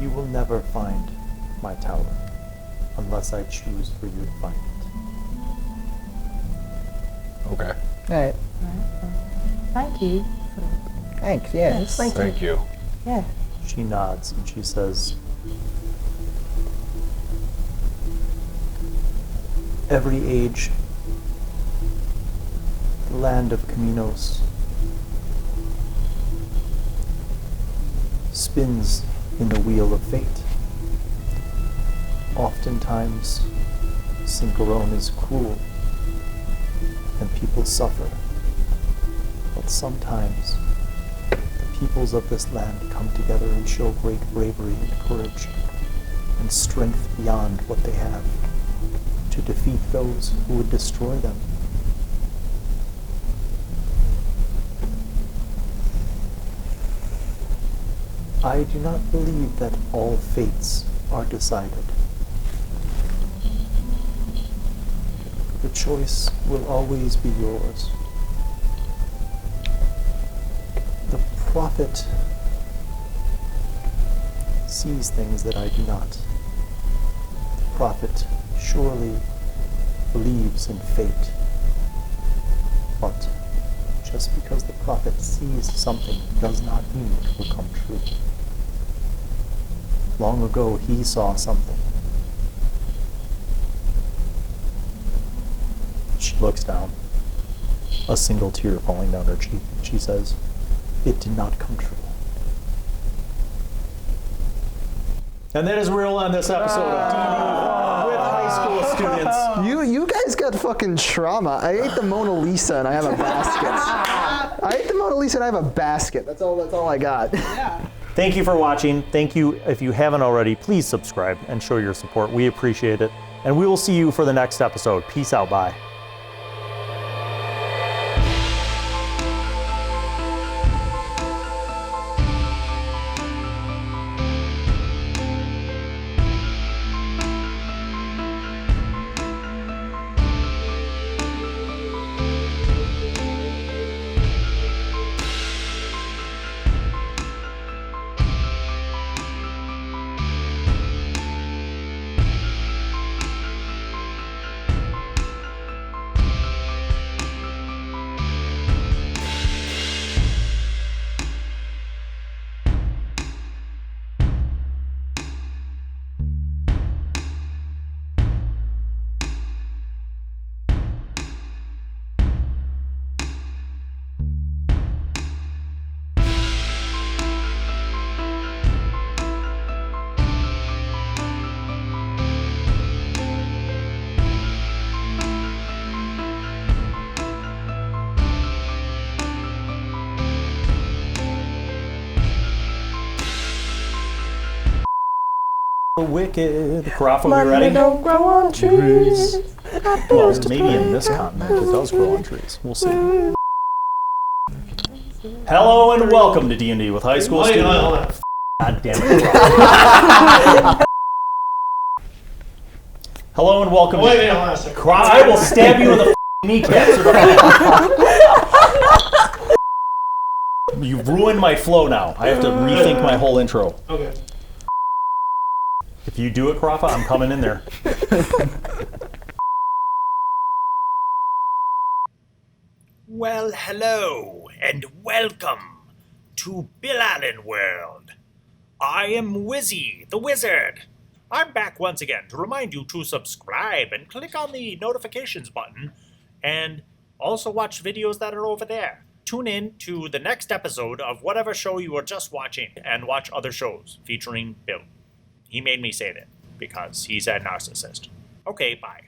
you will never find my tower unless I choose for you to find it. Okay. All right. Thank you. Thanks. Yes. Thank you. Yeah. she nods and she says, Every age, the land of Chamenos spins in the wheel of fate. Oftentimes, Synchron is cruel, and people suffer But sometimes the peoples of this land come together and show great bravery and courage and strength beyond what they have to defeat those who would destroy them. I do not believe that all fates are decided. The choice will always be yours. The prophet sees things that I do not. The prophet surely believes in fate. But just because the prophet sees something does not mean it will come true. Long ago, he saw something. She looks down, a single tear falling down her cheek. She says, "It did not come true." And that is where we'll end this episode of DnD with high school students. You guys got fucking trauma. I ate the Mona Lisa and I have a basket. I ate the Mona Lisa and I have a basket. That's all I got. Yeah. Thank you for watching. Thank you. If you haven't already, please subscribe and show your support. We appreciate it. And we will see you for the next episode. Peace out. Bye. Wicked. Carafa, we ready? Don't grow on trees. Well, maybe in this continent it does grow on trees. We'll see. Hello and welcome to D&D with high school students. God damn it. Hello and welcome to... Wait, hold on a second. I will stab you in the kneecaps. You've ruined my flow now. I have to rethink my whole intro. Okay. If you do it, Carafa, I'm coming in there. Well, hello, and welcome to Bill Allen World. I am Wizzy, the Wizard. I'm back once again to remind you to subscribe and click on the notifications button, and also watch videos that are over there. Tune in to the next episode of whatever show you are just watching, and watch other shows featuring Bill. He made me say that because he's a narcissist. Okay, bye.